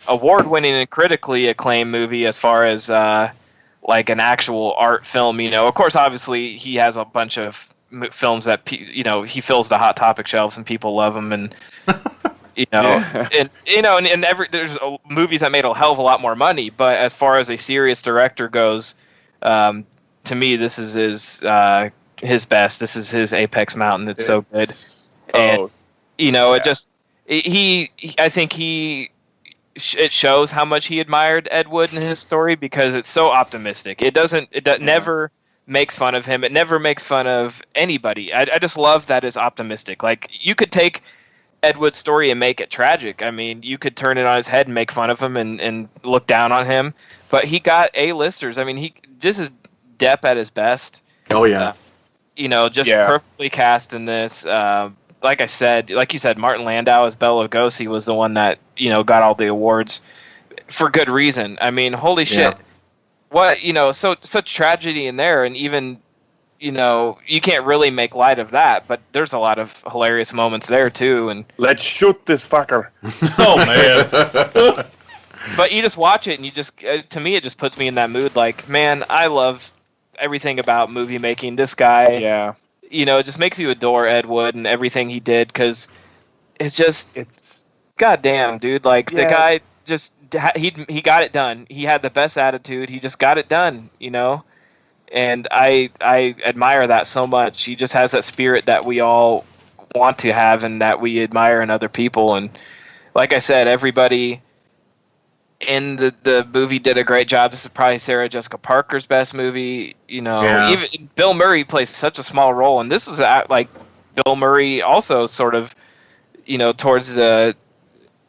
award-winning and critically acclaimed movie as far as like an actual art film. Of course, obviously he has a bunch of films that he fills the Hot Topic shelves and people love him, and there's movies that made a hell of a lot more money. But as far as a serious director goes, to me, this is his best. This is his apex mountain. It's so good, and I think it shows how much he admired Ed Wood and his story, because it's so optimistic. It never makes fun of him. It never makes fun of anybody. I just love that it's optimistic. Like, you could take Ed Wood's story and make it tragic. I mean, you could turn it on his head and make fun of him and look down on him. But he got A-listers. I mean, this is Depp at his best. Oh, yeah. Perfectly cast in this. Like you said, Martin Landau as Bela Lugosi was the one that, got all the awards for good reason. I mean, holy shit. What, such tragedy in there, and even, you can't really make light of that, but there's a lot of hilarious moments there too. And let's shoot this fucker. Oh man. But you just watch it and you just, to me, it just puts me in that mood. Like, man, I love everything about movie making. This guy, it just makes you adore Ed Wood and everything he did, because it's goddamn, dude. Like, the guy just, he got it done. He had the best attitude. He just got it done, and I admire that so much. He just has that spirit that we all want to have and that we admire in other people. And like I said, everybody in the movie did a great job. This is probably Sarah Jessica Parker's best movie. Even Bill Murray plays such a small role, and this was like Bill Murray also sort of, towards the,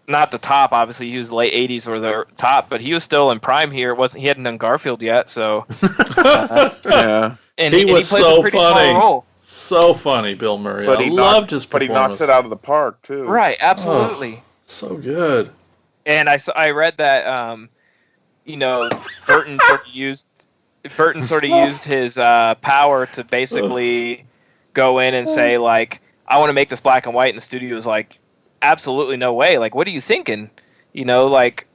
not the top, obviously he was late 80s or the top, but he was still in prime here. He hadn't done Garfield yet, so and he was plays so a pretty funny. small role. so funny, Bill Murray. But I he loved his But he performance. knocks it out of the park too. Right, absolutely. So good. And I read that you know, Burton sort of used his power to basically go in and say, like, I want to make this black and white, and the studio was like, absolutely no way. Like, what are you thinking? You know, like,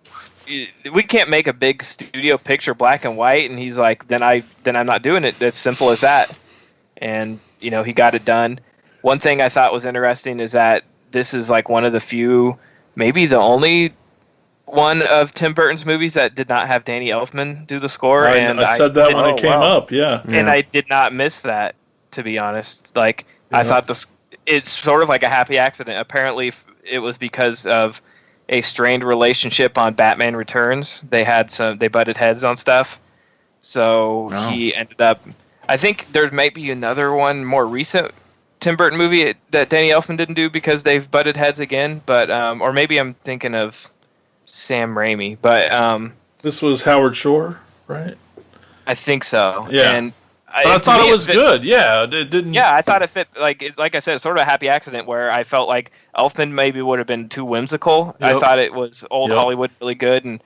we can't make a big studio picture black and white. And he's like, then I'm not doing it. It's simple as that. And, you know, he got it done. One thing I thought was interesting is that this is like one of the few, maybe the only one of Tim Burton's movies that did not have Danny Elfman do the score. I said that when it came up, yeah. And I did not miss that, to be honest. Like, I thought it's sort of like a happy accident. Apparently, it was because of a strained relationship on Batman Returns. They butted heads on stuff. So he ended up, I think there might be another one more recent Tim Burton movie that Danny Elfman didn't do because they've butted heads again. But, or maybe I'm thinking of Sam Raimi. But this was Howard Shore, right? I think so. Yeah. And but I thought it was good. Yeah, it didn't. Yeah, I thought it fit. Like I said, it's sort of a happy accident where I felt like Elfman maybe would have been too whimsical. Yep. I thought it was old Hollywood really good, and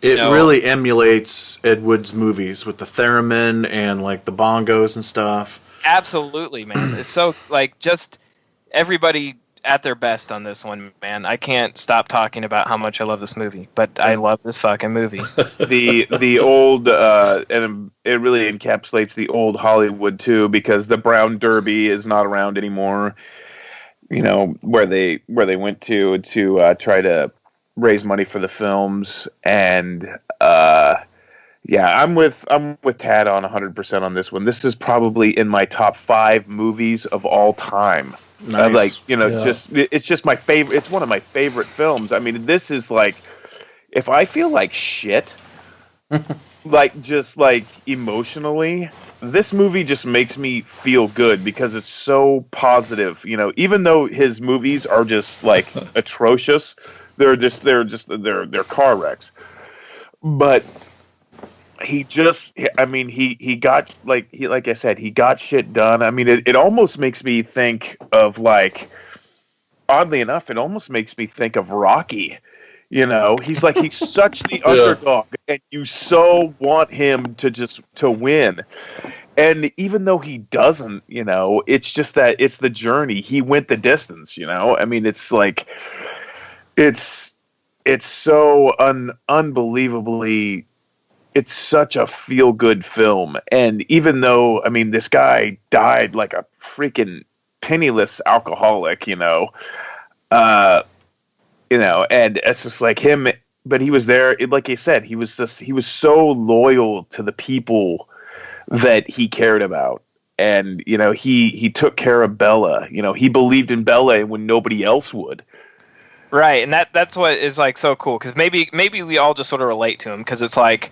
It really emulates Ed Wood's movies with the theremin and like the bongos and stuff. Absolutely, man. It's so like just everybody at their best on this one, man. I can't stop talking about how much I love this movie, but I love this fucking movie. The old and it really encapsulates the old Hollywood too, because the Brown Derby is not around anymore. You know, where they went to try to raise money for the films, and yeah, I'm with Tad on 100% on this one. This is probably in my top 5 movies of all time. Nice. Like, you know, it's just my favorite. It's one of my favorite films. I mean, this is like, if I feel like shit, like just like emotionally, this movie just makes me feel good because it's so positive. You know, even though his movies are just like atrocious, they're car wrecks. But he got like I said, he got shit done. I mean, it almost makes me think of, like, oddly enough, it almost makes me think of Rocky. You know, he's such the underdog, and you so want him to win. And even though he doesn't, you know, it's just that it's the journey. He went the distance, you know? I mean, it's like, it's so unbelievably, it's such a feel-good film. And even though, I mean, this guy died like a freaking penniless alcoholic, you know, and it's just like him, but he was there, like I said, he was so loyal to the people that he cared about. And, you know, he took care of Bella. You know, he believed in Bella when nobody else would. Right, and that's what is like so cool, because maybe we all just sort of relate to him, because it's like,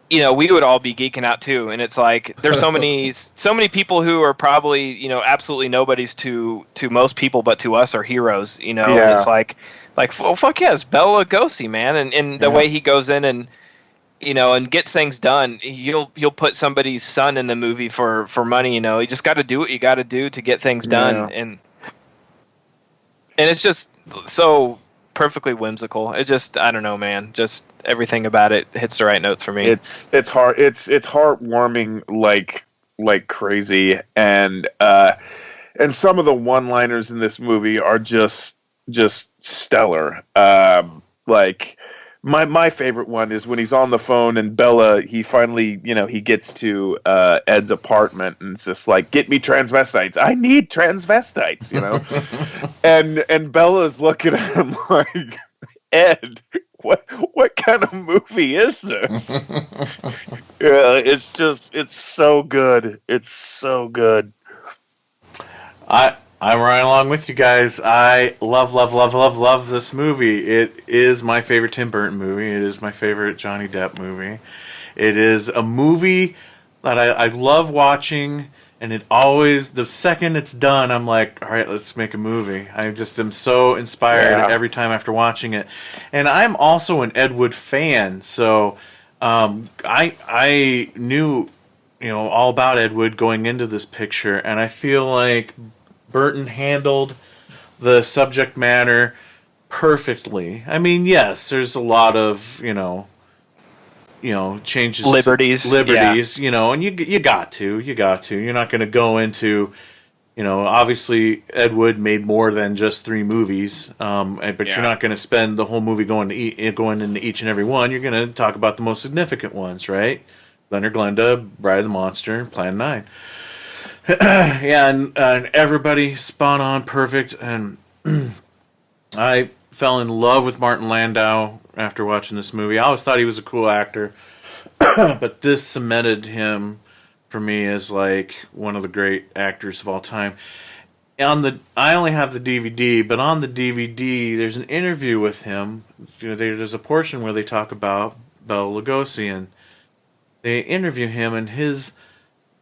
you know, we would all be geeking out too, and it's like there's so many people who are probably, you know, absolutely nobodies to most people, but to us are heroes. You know, Yeah. It's like oh, fuck yes, Bela Lugosi, man, and the way he goes in and, you know, and gets things done. He'll put somebody's son in the movie for money. You know, you just got to do what you got to do to get things done, and it's just so perfectly whimsical. It just, I don't know, man. Just everything about it hits the right notes for me. It's heartwarming like crazy, and some of the one-liners in this movie are just stellar. Like my favorite one is when he's on the phone and Bella, he finally, you know, he gets to Ed's apartment and it's just like, get me transvestites. I need transvestites, you know. and Bella's looking at him like, Ed, what kind of movie is this? Yeah, it's so good. It's so good. I'm right along with you guys. I love this movie. It is my favorite Tim Burton movie. It is my favorite Johnny Depp movie. It is a movie that I love watching, and it always, the second it's done, I'm like, all right, let's make a movie. I just am so inspired every time after watching it. And I'm also an Ed Wood fan, so I knew all about Ed Wood going into this picture, and I feel like Burton handled the subject matter perfectly. I mean, yes, there's a lot of changes, Liberties, and you got to. You're not going to go into, obviously Ed Wood made more than just 3 movies, but you're not going to spend the whole movie going into each and every one. You're going to talk about the most significant ones, right? Leonard Glenda, Bride of the Monster, Plan 9. and everybody spot on, perfect, and I fell in love with Martin Landau after watching this movie. I always thought he was a cool actor, but this cemented him for me as like one of the great actors of all time. I only have the DVD, but on the DVD there's an interview with him. There's a portion where they talk about Bela Lugosi, and they interview him, and his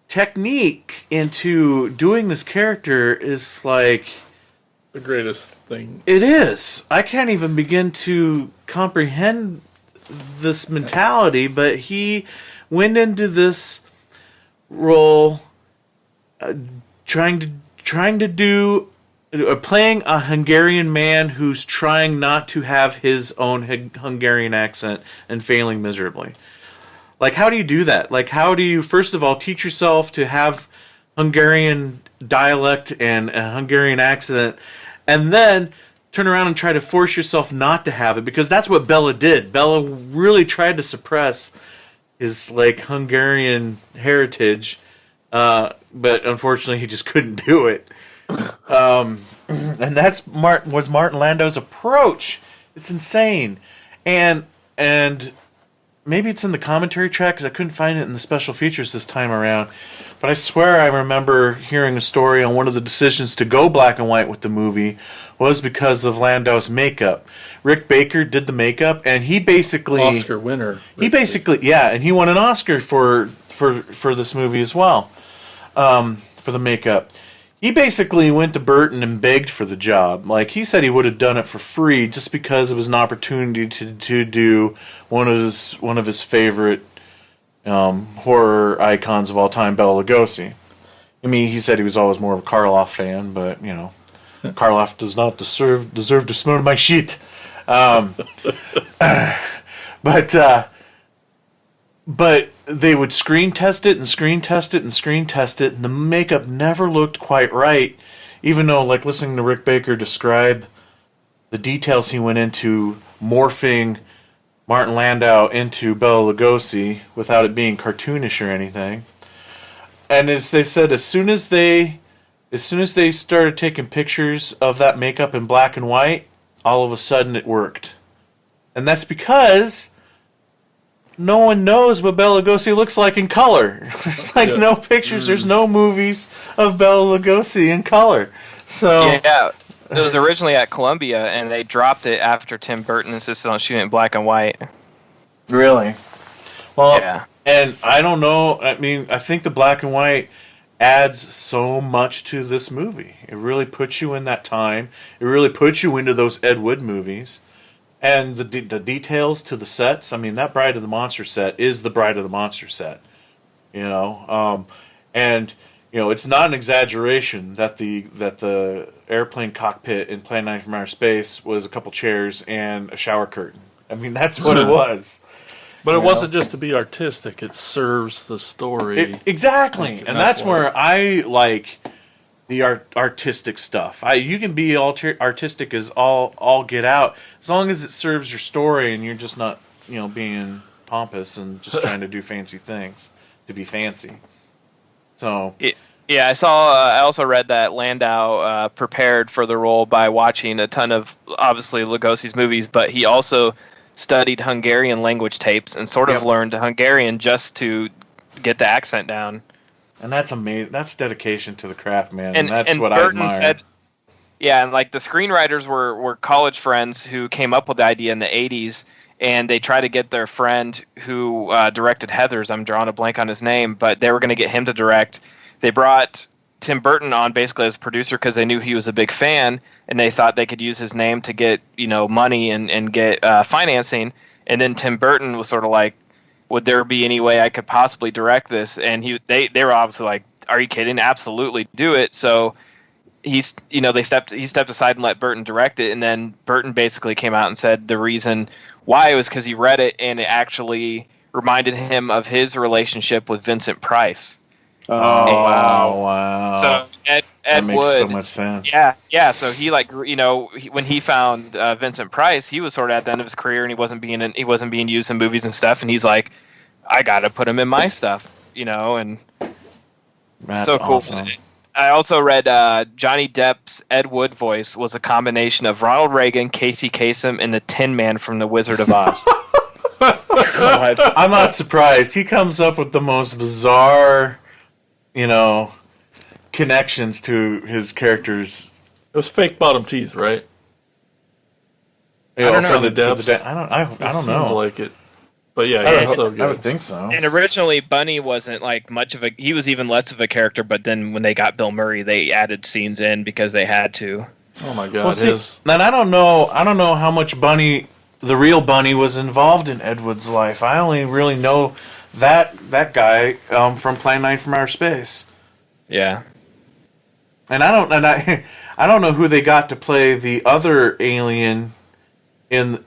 technique into doing this character is like the greatest thing. It is. I can't even begin to comprehend this mentality, but he went into this role trying to do playing a Hungarian man who's trying not to have his own Hungarian accent and failing miserably. Like, how do you do that? Like, how do you, first of all, teach yourself to have Hungarian dialect and a Hungarian accent, and then turn around and try to force yourself not to have it? Because that's what Bela did. Bela really tried to suppress his, like, Hungarian heritage, but unfortunately he just couldn't do it. And that's was Martin Landau's approach. It's insane. And maybe it's in the commentary track, because I couldn't find it in the special features this time around. But I swear I remember hearing a story on one of the decisions to go black and white with the movie was because of Landau's makeup. Rick Baker did the makeup, and he basically... Oscar winner. And he won an Oscar for this movie as well, for the makeup. He basically went to Burton and begged for the job. Like, he said he would have done it for free just because it was an opportunity to do one of his favorite horror icons of all time, Bela Lugosi. I mean, he said he was always more of a Karloff fan, but Karloff does not deserve to smell my shit. But they would screen test it, and the makeup never looked quite right, even though, like, listening to Rick Baker describe the details he went into morphing Martin Landau into Bela Lugosi without it being cartoonish or anything. And they said as soon as they started taking pictures of that makeup in black and white, all of a sudden it worked. And that's because no one knows what Bela Lugosi looks like in color. There's no pictures, there's no movies of Bela Lugosi in color. So yeah, it was originally at Columbia, and they dropped it after Tim Burton insisted on shooting it in black and white. Really? Well, yeah. And I don't know, I mean, I think the black and white adds so much to this movie. It really puts you in that time. It really puts you into those Ed Wood movies. And the details to the sets, I mean, that Bride of the Monster set is the Bride of the Monster set. And it's not an exaggeration that the airplane cockpit in Plan 9 from Outer Space was a couple chairs and a shower curtain. I mean, that's what it was. But it wasn't just to be artistic. It serves the story. Exactly. And that's where I like the artistic stuff. You can be artistic as all get out, as long as it serves your story and you're just not, being pompous and just trying to do fancy things to be fancy. So yeah, I also read that Landau prepared for the role by watching a ton of obviously Lugosi's movies, but he also studied Hungarian language tapes and sort of learned Hungarian just to get the accent down. And that's amazing. That's dedication to the craft, man. And that's what Burton I admire. said, yeah, and like the screenwriters were college friends who came up with the idea in the 80s, and they tried to get their friend who directed Heathers, I'm drawing a blank on his name, but they were going to get him to direct. They brought Tim Burton on basically as producer because they knew he was a big fan, and they thought they could use his name to get money and get financing. And then Tim Burton was sort of like, would there be any way I could possibly direct this? And they were obviously like, are you kidding? Absolutely, do it. So he stepped aside and let Burton direct it, and then Burton basically came out and said the reason why was because he read it and it actually reminded him of his relationship with Vincent Price. Oh, wow. So Ed that makes Wood, so much sense. Yeah. So he when he found Vincent Price, he was sort of at the end of his career and he wasn't being used in movies and stuff, and he's like, I got to put him in my stuff, and That's so cool. awesome. I also read Johnny Depp's Ed Wood voice was a combination of Ronald Reagan, Casey Kasem, and the Tin Man from The Wizard of Oz. I'm not surprised. He comes up with the most bizarre, connections to his characters. It was fake bottom teeth, right? I don't know. For the Depps. I don't know. Like it. But yeah, he's so good. I would think so. And originally, Bunny wasn't like much of a. He was even less of a character. But then when they got Bill Murray, they added scenes in because they had to. Oh my God! Well, see, then I don't know how much Bunny, the real Bunny, was involved in Ed Wood's life. I only really know that guy from Plan 9 from Outer Space. Yeah. And I don't know who they got to play the other alien in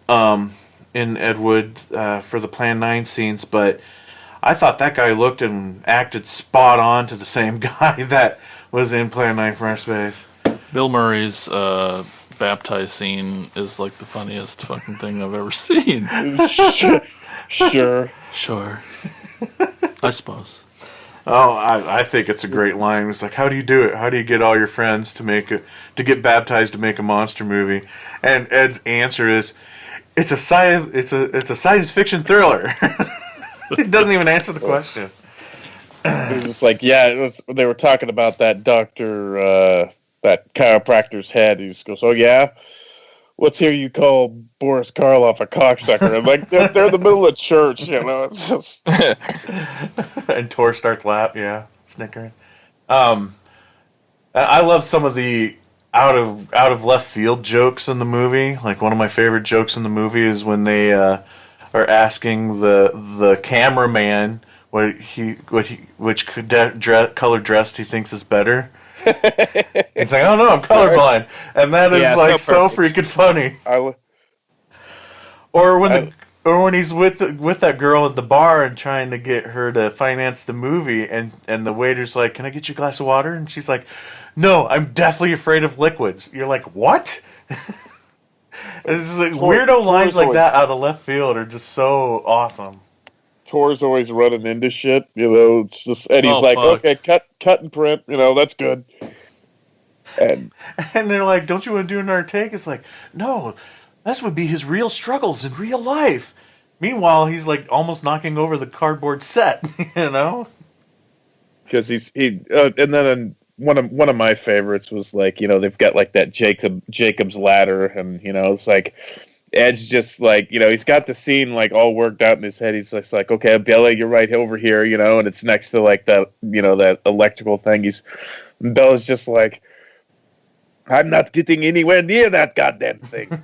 Ed Wood for the Plan 9 scenes, but I thought that guy looked and acted spot on to the same guy that was in Plan 9 from Outer Space. Bill Murray's baptized scene is like the funniest fucking thing I've ever seen. Sure. I suppose. Oh, I think it's a great line. It's like, how do you do it? How do you get all your friends to get baptized to make a monster movie? And Ed's answer is, it's a science fiction thriller. He doesn't even answer the question. It was just like, they were talking about that doctor, that chiropractor's head. He just goes, oh yeah? Let's hear you call Boris Karloff a cocksucker. And like, they're in the middle of church, It's just... And Tor starts snickering. I love some of the out of left field jokes in the movie. Like, one of my favorite jokes in the movie is when they are asking the cameraman which color dress he thinks is better. He's like, oh no, I'm colorblind, and that is so freaking funny. Or when he's with that girl at the bar and trying to get her to finance the movie, and the waiter's like, can I get you a glass of water? And she's like, no, I'm deathly afraid of liquids. You're like, what? It's just like weirdo lines like that out of left field are just so awesome. Tor's always running into shit, it's just, and he's like, fuck. Okay, cut and print, that's good. And they're like, don't you want to do another take? It's like, no, this would be his real struggles in real life. Meanwhile, he's like almost knocking over the cardboard set, Because and then one of my favorites was like, they've got like that Jacob's ladder, and it's like, Ed's just like, he's got the scene like all worked out in his head. He's just like, okay, Bella, you're right over here, and it's next to like that, that electrical thing. Bella's just like, I'm not getting anywhere near that goddamn thing,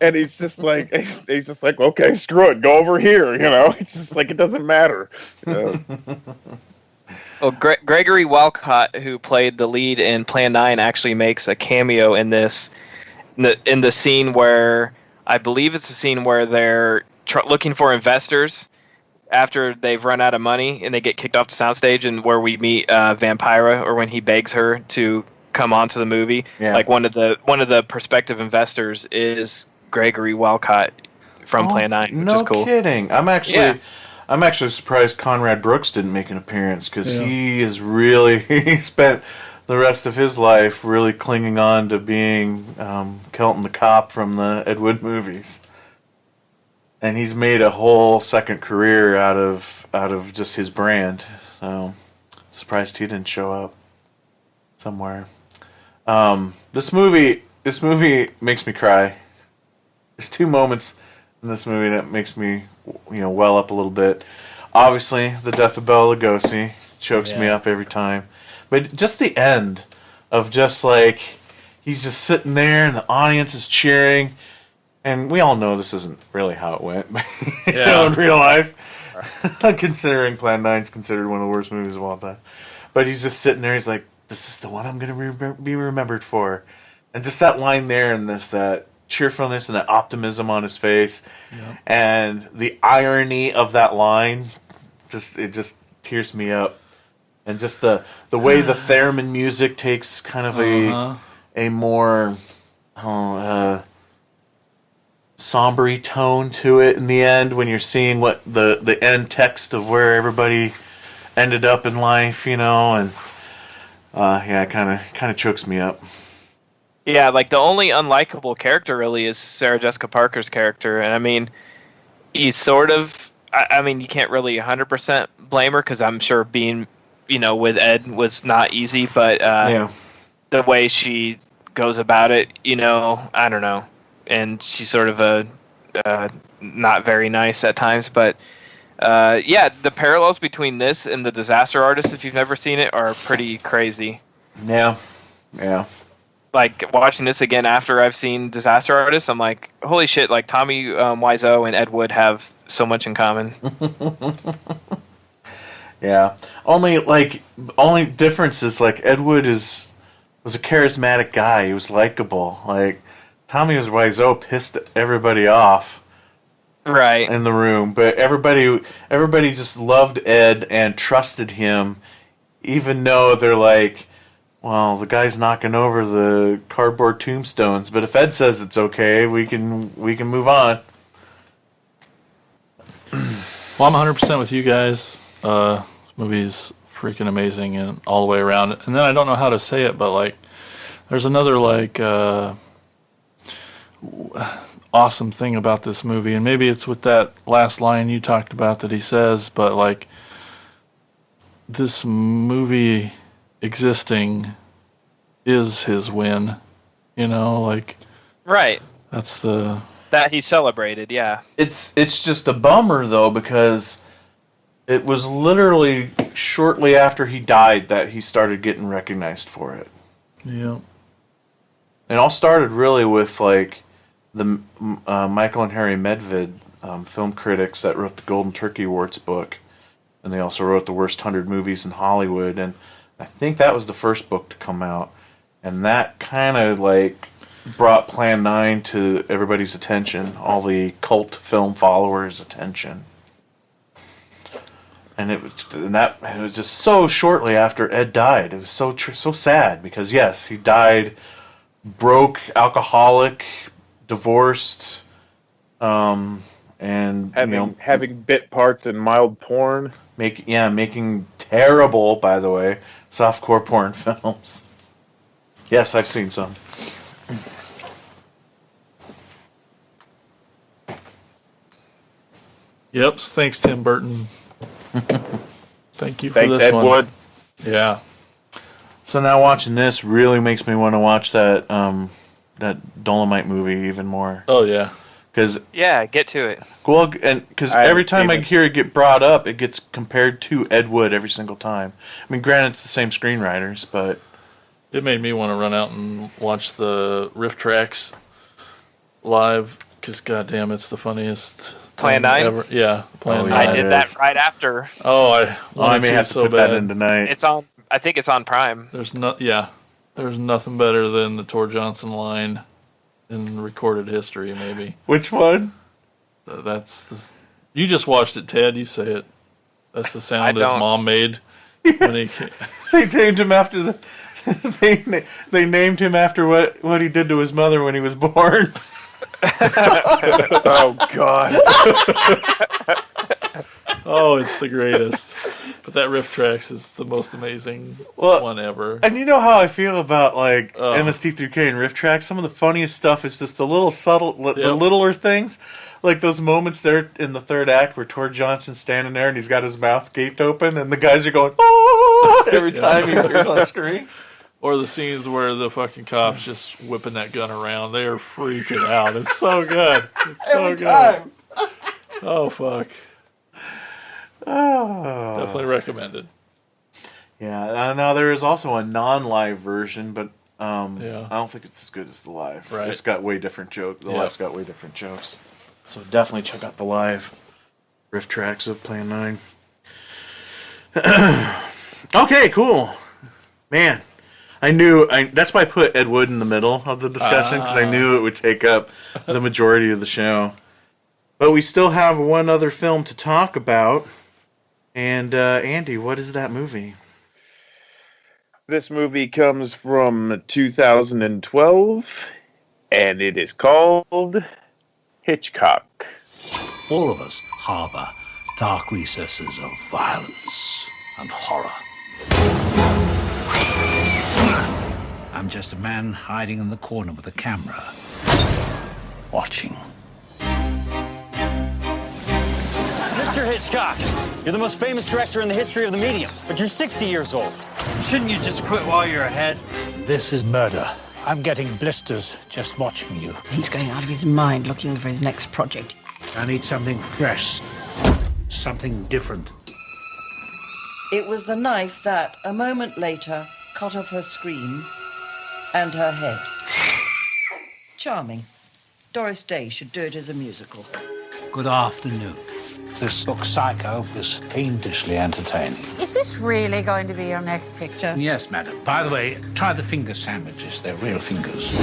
And he's just like, okay, screw it, go over here, It's just like, it doesn't matter. Well, Gregory Walcott, who played the lead in Plan 9, actually makes a cameo in this. In the scene where, I believe it's the scene where they're looking for investors after they've run out of money and they get kicked off the soundstage, and where we meet Vampira, or when he begs her to come onto the movie. Yeah. Like one of the prospective investors is Gregory Walcott from Plan 9, which is cool. No kidding. I'm actually surprised Conrad Brooks didn't make an appearance, because he spent the rest of his life really clinging on to being Kelton the cop from the Ed Wood movies, and he's made a whole second career out of just his brand. So surprised he didn't show up somewhere. This movie makes me cry. There's two moments in this movie that makes me well up a little bit. Obviously, the death of Bela Lugosi chokes me up every time. But just the end of just like, he's just sitting there and the audience is cheering, And we all know this isn't really how it went, Yeah. in real life. Considering Plan 9 is considered one of the worst movies of all time. But he's just sitting there, he's like, this is the one I'm going to be remembered for. And just that line there and this cheerfulness and that optimism on his face. Yep. And the irony of that line, it just tears me up. And just the way the theremin music takes kind of a more somber tone to it in the end when you're seeing what the end text of where everybody ended up in life, and it kind of chokes me up. Yeah, like the only unlikable character really is Sarah Jessica Parker's character, and I mean, he's sort of, I mean, you can't really 100% blame her because I'm sure being, with Ed was not easy, but the way she goes about it, I don't know, and she's sort of not very nice at times, but the parallels between this and The Disaster Artist, if you've never seen it, are pretty crazy. Yeah. Like watching this again after I've seen Disaster Artist, I'm like, holy shit! Like Tommy Wiseau and Ed Wood have so much in common. Yeah. Only difference is like Ed Wood was a charismatic guy. He was likable. Like Tommy Wiseau pissed everybody off. Right. In the room, but everybody just loved Ed and trusted him, even though they're like, well, the guy's knocking over the cardboard tombstones, but if Ed says it's okay, we can move on. Well, I'm 100% with you guys. This movie's freaking amazing and all the way around. And then I don't know how to say it, but like, there's another like awesome thing about this movie, and maybe it's with that last line you talked about that he says, but like, this movie existing is his win, like, right. That's that he celebrated. Yeah, it's just a bummer though, because it was literally shortly after he died that he started getting recognized for it. Yeah. It all started really with like the Michael and Harry Medved film critics that wrote the Golden Turkey Awards book, and they also wrote the worst 100 movies in Hollywood, and I think that was the first book to come out, and that kind of like brought Plan 9 to everybody's attention, all the cult film followers' attention. And it was just so shortly after Ed died. It was so sad because yes, he died broke, alcoholic, divorced, and having bit parts in mild porn, making terrible, by the way, softcore porn films. Yes, I've seen some. Yep. Thanks, Tim Burton. Thank you for Thanks, this Ed one. Wood. Yeah. So now watching this really makes me want to watch that Dolomite movie even more. Oh yeah. Get to it. Well, and because every time I hear it get brought up, it gets compared to Ed Wood every single time. I mean, granted, it's the same screenwriters, but it made me want to run out and watch the riff tracks live because, goddamn, it's the funniest. Plan 9? Ever. Yeah, Plan 9. I did that right after. Oh, I may have to so put bad. that in tonight. It's on. I think it's on Prime. There's nothing better than the Tor Johnson line in recorded history, maybe. Which one? You just watched it, Ted. You say it. That's the sound his mom made when he came. They named him after they named him after what he did to his mother when he was born. Oh God. Oh, it's the greatest. But that riff tracks is the most amazing one ever. And you know how I feel about like MST3K and riff tracks. Some of the funniest stuff is just the little subtle, the littler things, like those moments there in the third act where Tor Johnson's standing there and he's got his mouth gaped open, and the guys are going "Oh!" every time he appears on screen. Or the scenes where the fucking cops just whipping that gun around. They are freaking out. It's so good. It's so Every good. time. Oh, fuck. Oh. Definitely recommended. Yeah. Now there is also a non-live version, but Yeah. I don't think it's as good as the live. Right. It's got way different jokes. The Yeah. live's got way different jokes. So definitely check out the live riff tracks of Plan 9. Okay, cool. Man, that's why I put Ed Wood in the middle of the discussion, because I knew it would take up the majority of the show. But we still have one other film to talk about. And Andy, what is that movie? This movie comes from 2012, and it is called Hitchcock. All of us harbour dark recesses of violence and horror. I'm just a man hiding in the corner with a camera, watching. Mr. Hitchcock, you're the most famous director in the history of the medium, but you're 60 years old. Shouldn't you just quit while you're ahead? This is murder. I'm getting blisters just watching you. He's going out of his mind looking for his next project. I need something fresh, something different. It was the knife that, a moment later, cut off her scream and her head. Charming. Doris Day should do it as a musical. Good afternoon. This looks psycho, this fiendishly entertaining. Is this really going to be your next picture? Yes, madam. By the way, try the finger sandwiches. They're real fingers.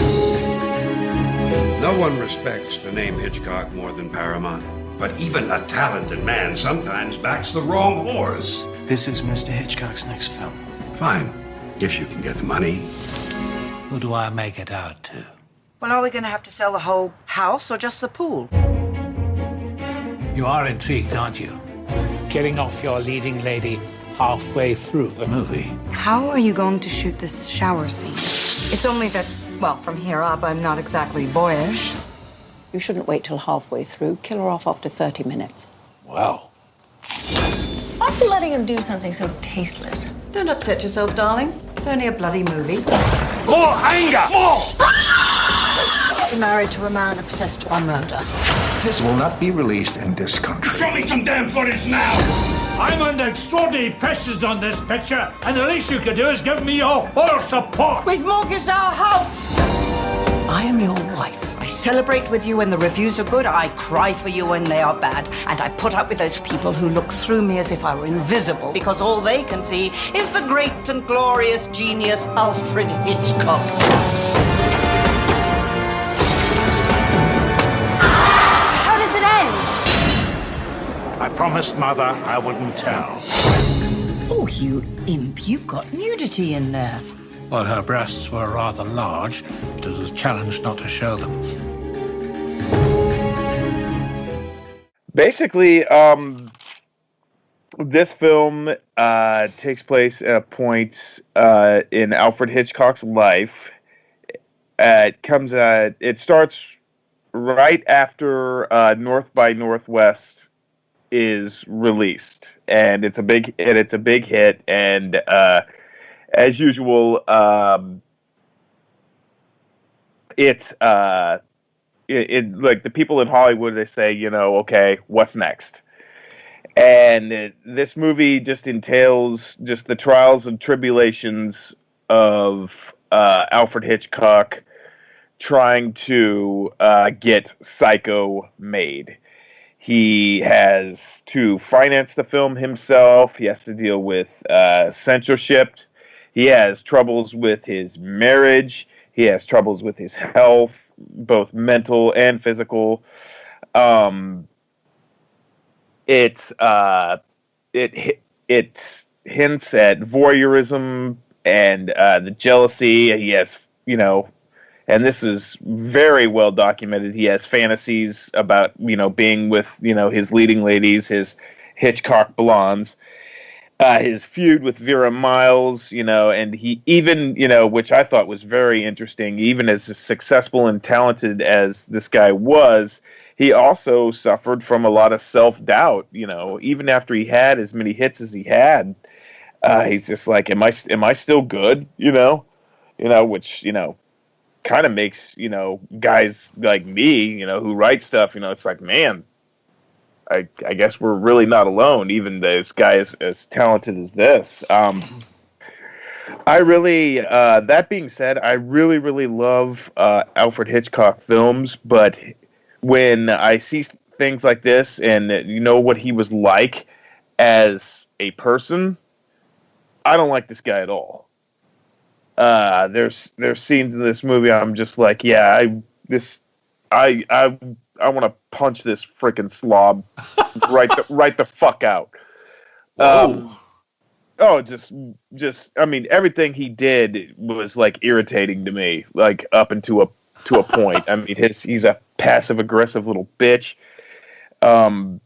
No one respects the name Hitchcock more than Paramount. But even a talented man sometimes backs the wrong horse. This is Mr. Hitchcock's next film. Fine, if you can get the money. Who do I make it out to? Well, are we going to have to sell the whole house or just the pool? You are intrigued, aren't you? Getting off your leading lady halfway through the movie. How are you going to shoot this shower scene? It's only that, well, from here up, I'm not exactly boyish. You shouldn't wait till halfway through. Kill her off after 30 minutes. Wow. Why are you letting him do something so tasteless? Don't upset yourself, darling. It's only a bloody movie. More anger! More! You're married to a man obsessed by murder. This will not be released in this country. Show me some damn footage now! I'm under extraordinary pressures on this picture, and the least you could do is give me your full support! We've mortgaged our house! I am your wife. I celebrate with you when the reviews are good. I cry for you when they are bad. And I put up with those people who look through me as if I were invisible, because all they can see is the great and glorious genius Alfred Hitchcock. I promised Mother I wouldn't tell. Oh, you imp, you've got nudity in there. Well, her breasts were rather large. It was a challenge not to show them. Basically, this film takes place at a point in Alfred Hitchcock's life. It starts right after North by Northwest is released, and it's a big hit. And as usual, it's like the people in Hollywood, they say, okay, what's next? And this movie just entails just the trials and tribulations of Alfred Hitchcock trying to get Psycho made. He has to finance the film himself. He has to deal with censorship. He has troubles with his marriage. He has troubles with his health, both mental and physical. It hints at voyeurism and the jealousy. He has, and this is very well documented. He has fantasies about, being with, his leading ladies, his Hitchcock blondes, his feud with Vera Miles, and he even, which I thought was very interesting, even as successful and talented as this guy was, he also suffered from a lot of self-doubt, even after he had as many hits as he had. He's just like, am I still good? Which, kind of makes, guys like me, who write stuff, it's like, man, I guess we're really not alone, even this guy is as talented as this. I really, that being said, I really, really love Alfred Hitchcock films, but when I see things like this and you know what he was like as a person, I don't like this guy at all. There's scenes in this movie I'm just like, yeah, I want to punch this freaking slob right the fuck out. Whoa. Oh, I mean, everything he did was like irritating to me, like up into a point. I mean, he's a passive aggressive little bitch. Wow.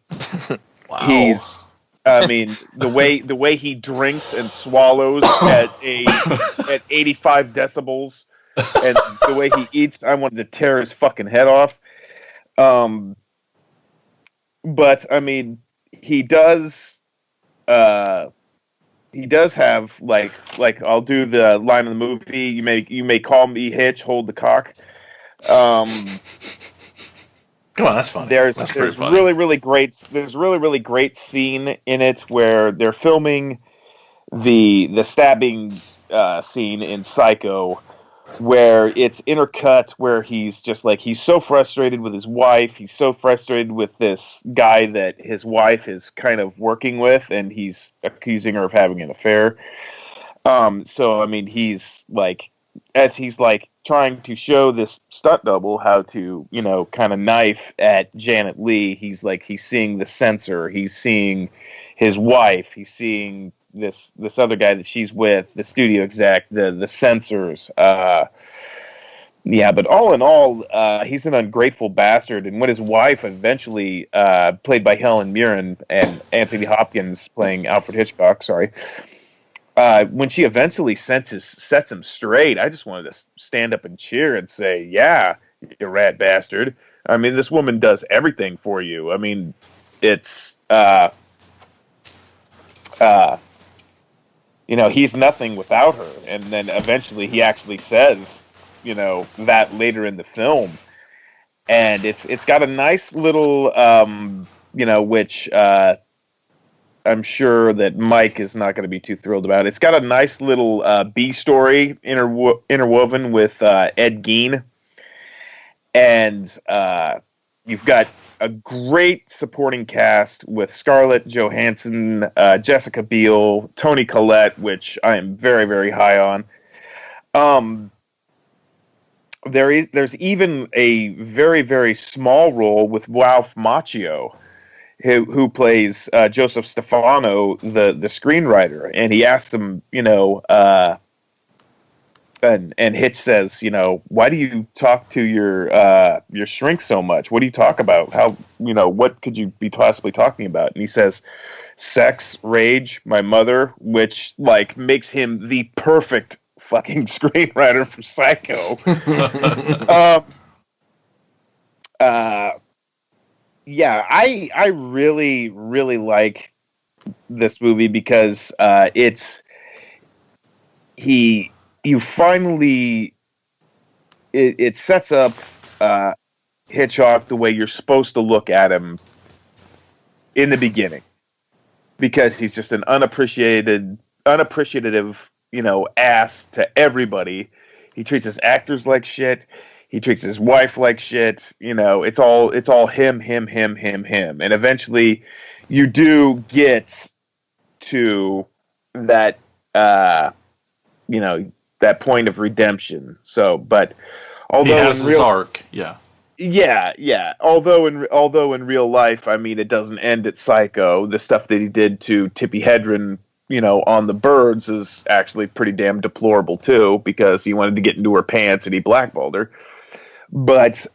I mean, the way he drinks and swallows at 85 decibels, and the way he eats, I wanted to tear his fucking head off. But I mean, he does. He does have like I'll do the line of the movie. You may call me Hitch, hold the cock. Come on, that's funny. There's pretty funny. There's really great scene in it where they're filming the stabbing scene in Psycho, where it's intercut where he's just like he's so frustrated with his wife, he's so frustrated with this guy that his wife is kind of working with, and he's accusing her of having an affair. So I mean, he's like, as he's like trying to show this stunt double how to, you know, kind of knife at Janet Leigh, he's seeing the censor, he's seeing his wife, he's seeing this other guy that she's with, the studio exec, the censors. Yeah, but all in all, he's an ungrateful bastard. And when his wife eventually, played by Helen Mirren and Anthony Hopkins playing Alfred Hitchcock, when she eventually sets him straight, I just wanted to stand up and cheer and say, "Yeah, you rat bastard." I mean, this woman does everything for you. I mean, it's you know, he's nothing without her. And then eventually he actually says, you know, that later in the film. And it's got a nice little, you know, which I'm sure that Mike is not going to be too thrilled about. It's got a nice little B story interwoven with Ed Gein. And you've got a great supporting cast with Scarlett Johansson, Jessica Biel, Toni Collette, which I am very, very high on. There's even a very, very small role with Ralph Macchio, who plays Joseph Stefano, the screenwriter, and he asked him, you know, and Hitch says, you know, why do you talk to your shrink so much? What do you talk about? How, you know, what could you be possibly talking about? And he says, sex, rage, my mother, which like makes him the perfect fucking screenwriter for Psycho. Yeah, I really, really like this movie because you finally it sets up Hitchcock the way you're supposed to look at him in the beginning, because he's just an unappreciative, you know, ass to everybody. He treats his actors like shit. He treats his wife like shit. You know, it's all him. And eventually you do get to that, you know, that point of redemption. So, but although he has his arc, yeah. Although in real life, I mean, it doesn't end at Psycho. The stuff that he did to Tippi Hedren, you know, on The Birds is actually pretty damn deplorable too, because he wanted to get into her pants and he blackballed her. But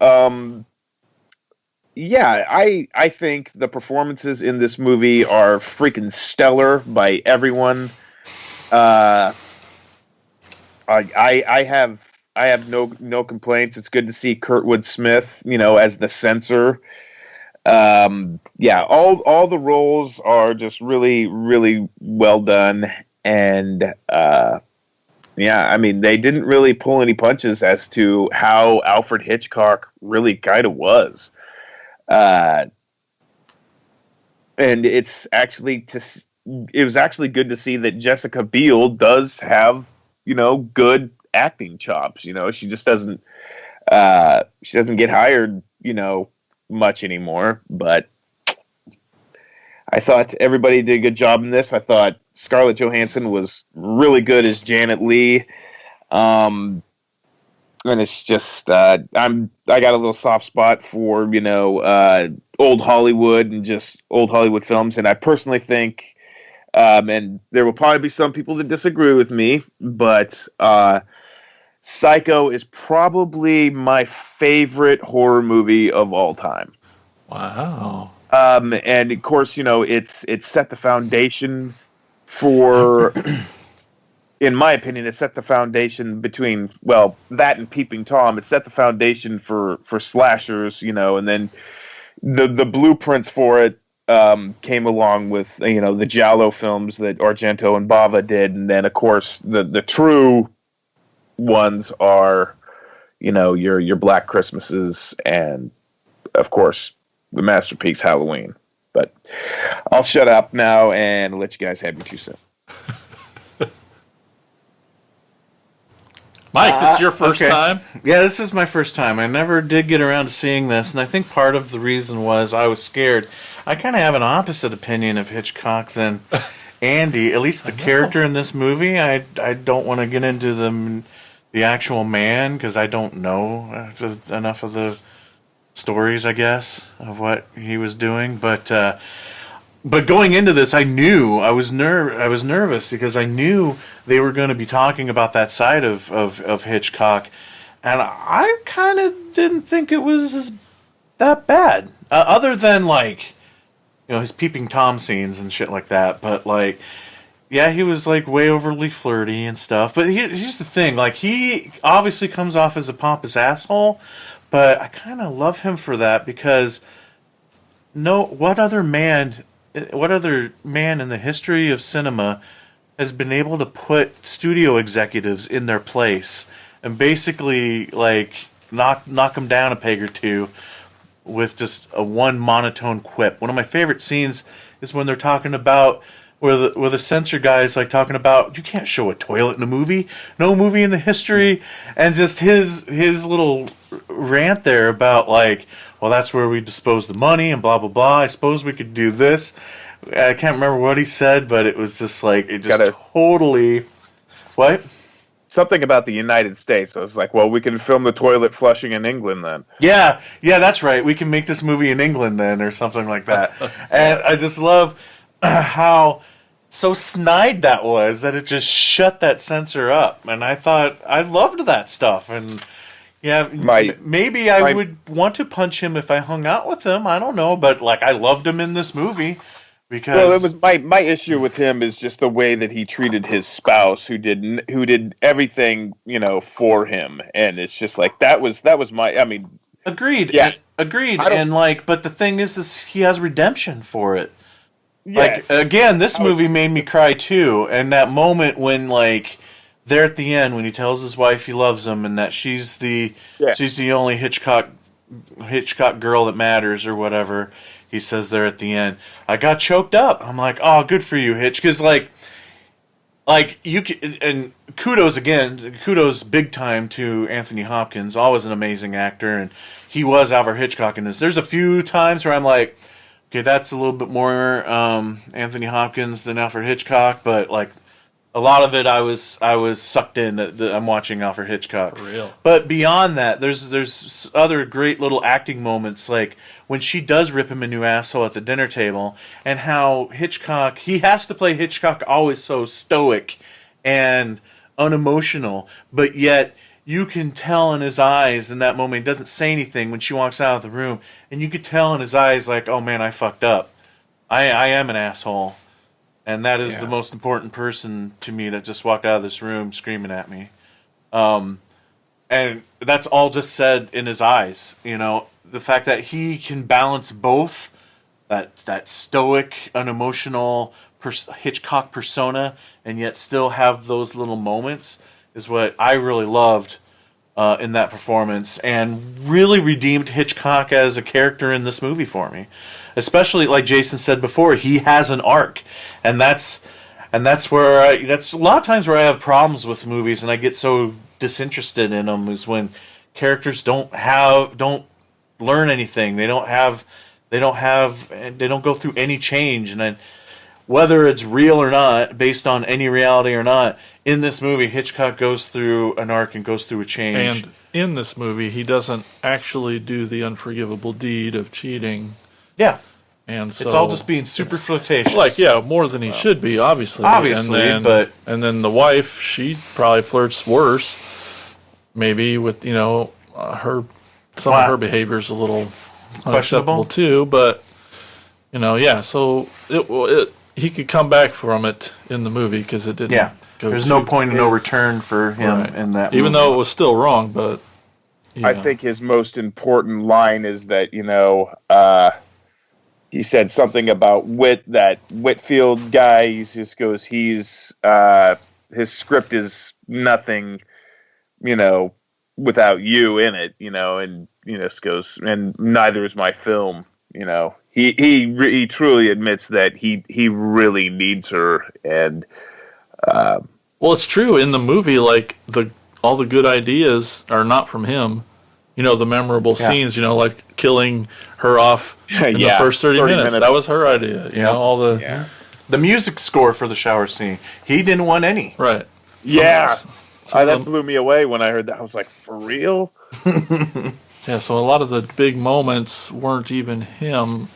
yeah, I think the performances in this movie are freaking stellar by everyone. I have no complaints. It's good to see Kurtwood Smith, you know, as the censor. Yeah, all the roles are just really, really well done, and yeah, I mean, they didn't really pull any punches as to how Alfred Hitchcock really kind of was, and it was actually good to see that Jessica Biel does have good acting chops. She just doesn't get hired, much anymore. But I thought everybody did a good job in this. I thought Scarlett Johansson was really good as Janet Leigh. And it's just I got a little soft spot for old Hollywood and just old Hollywood films, and I personally think, and there will probably be some people that disagree with me, but Psycho is probably my favorite horror movie of all time. Wow. And of course, it's set the foundation for. In my opinion, it set the foundation between, that and Peeping Tom. It set the foundation for slashers, and then the blueprints for it came along with, the Giallo films that Argento and Bava did. And then, of course, the true ones are, your Black Christmases and, of course, the masterpiece Halloween. But I'll shut up now and let you guys have your 2 cents. Mike, this is your first time? Yeah, this is my first time. I never did get around to seeing this, and I think part of the reason was I was scared. I kind of have an opposite opinion of Hitchcock than Andy. At least the character in this movie, I don't want to get into the actual man because I don't know enough of the stories, I guess, of what he was doing. But going into this, I knew I was nervous because I knew they were going to be talking about that side of Hitchcock, and I kind of didn't think it was that bad, other than his Peeping Tom scenes and shit like that. But yeah, he was way overly flirty and stuff. But here's the thing: he obviously comes off as a pompous asshole, but I kind of love him for that because what other man in the history of cinema has been able to put studio executives in their place and basically knock them down a peg or two with just a one monotone quip? One of my favorite scenes is when they're talking about where the censor guy is talking about, you can't show a toilet in a movie, no movie in the history, and just his little rant there about well, that's where we dispose the money and blah blah blah. I suppose we could do this. I can't remember what he said, but it was just it just totally. What? Something about the United States. I was well, we can film the toilet flushing in England then. Yeah, that's right. We can make this movie in England then, or something like that. And I just love how so snide that was that it just shut that censor up. And I thought I loved that stuff. And yeah, maybe I would want to punch him if I hung out with him. I don't know, but I loved him in this movie. Because it was my issue with him is just the way that he treated his spouse, who did everything for him, and it's just that was my. I mean, agreed. Yeah, agreed. And but the thing is he has redemption for it. Yes. Again, this movie made me cry too, and that moment when there at the end when he tells his wife he loves him and that she's the only Hitchcock girl that matters or whatever. He says there at the end, I got choked up. I'm oh, good for you, Hitch. Because, you can, and kudos big time to Anthony Hopkins. Always an amazing actor, and he was Alfred Hitchcock in this. There's a few times where I'm okay, that's a little bit more Anthony Hopkins than Alfred Hitchcock, but, a lot of it I was sucked in. I'm watching Alfred Hitchcock. For real. But beyond that, there's other great little acting moments, when she does rip him a new asshole at the dinner table, and how Hitchcock, he has to play Hitchcock always so stoic and unemotional, but yet you can tell in his eyes in that moment, he doesn't say anything when she walks out of the room, and you could tell in his eyes oh man, I fucked up. I am an asshole. And that is the most important person to me that just walked out of this room screaming at me. And that's all just said in his eyes. The fact that he can balance both that stoic, unemotional Hitchcock persona and yet still have those little moments is what I really loved in that performance, and really redeemed Hitchcock as a character in this movie for me. Especially, like Jason said before, he has an arc, and that's And that's a lot of times where I have problems with movies and I get so disinterested in them is when characters don't learn anything. They don't go through any change. And whether it's real or not, based on any reality or not, in this movie, Hitchcock goes through an arc and goes through a change. And in this movie, he doesn't actually do the unforgivable deed of cheating. Yeah. And so it's all just being super flirtatious. Like, more than he should be, obviously. Obviously, but... And then the wife, she probably flirts worse. Maybe with, some of her behavior's a little unacceptable too. But, so he could come back from it in the movie because it didn't go There's no point of no return for him in that movie. Even though it was still wrong, but... I think his most important line is that, he said something about that Whitfield guy. He just goes, his script is nothing, without you in it, and just goes, and neither is my film. He truly admits that he really needs her, and well, it's true in the movie. Like all the good ideas are not from him. The memorable scenes, like killing her off in the first 30 minutes. That was her idea. All the the music score for the shower scene. He didn't want any. Right. That blew me away when I heard that. I was like, for real? So a lot of the big moments weren't even him.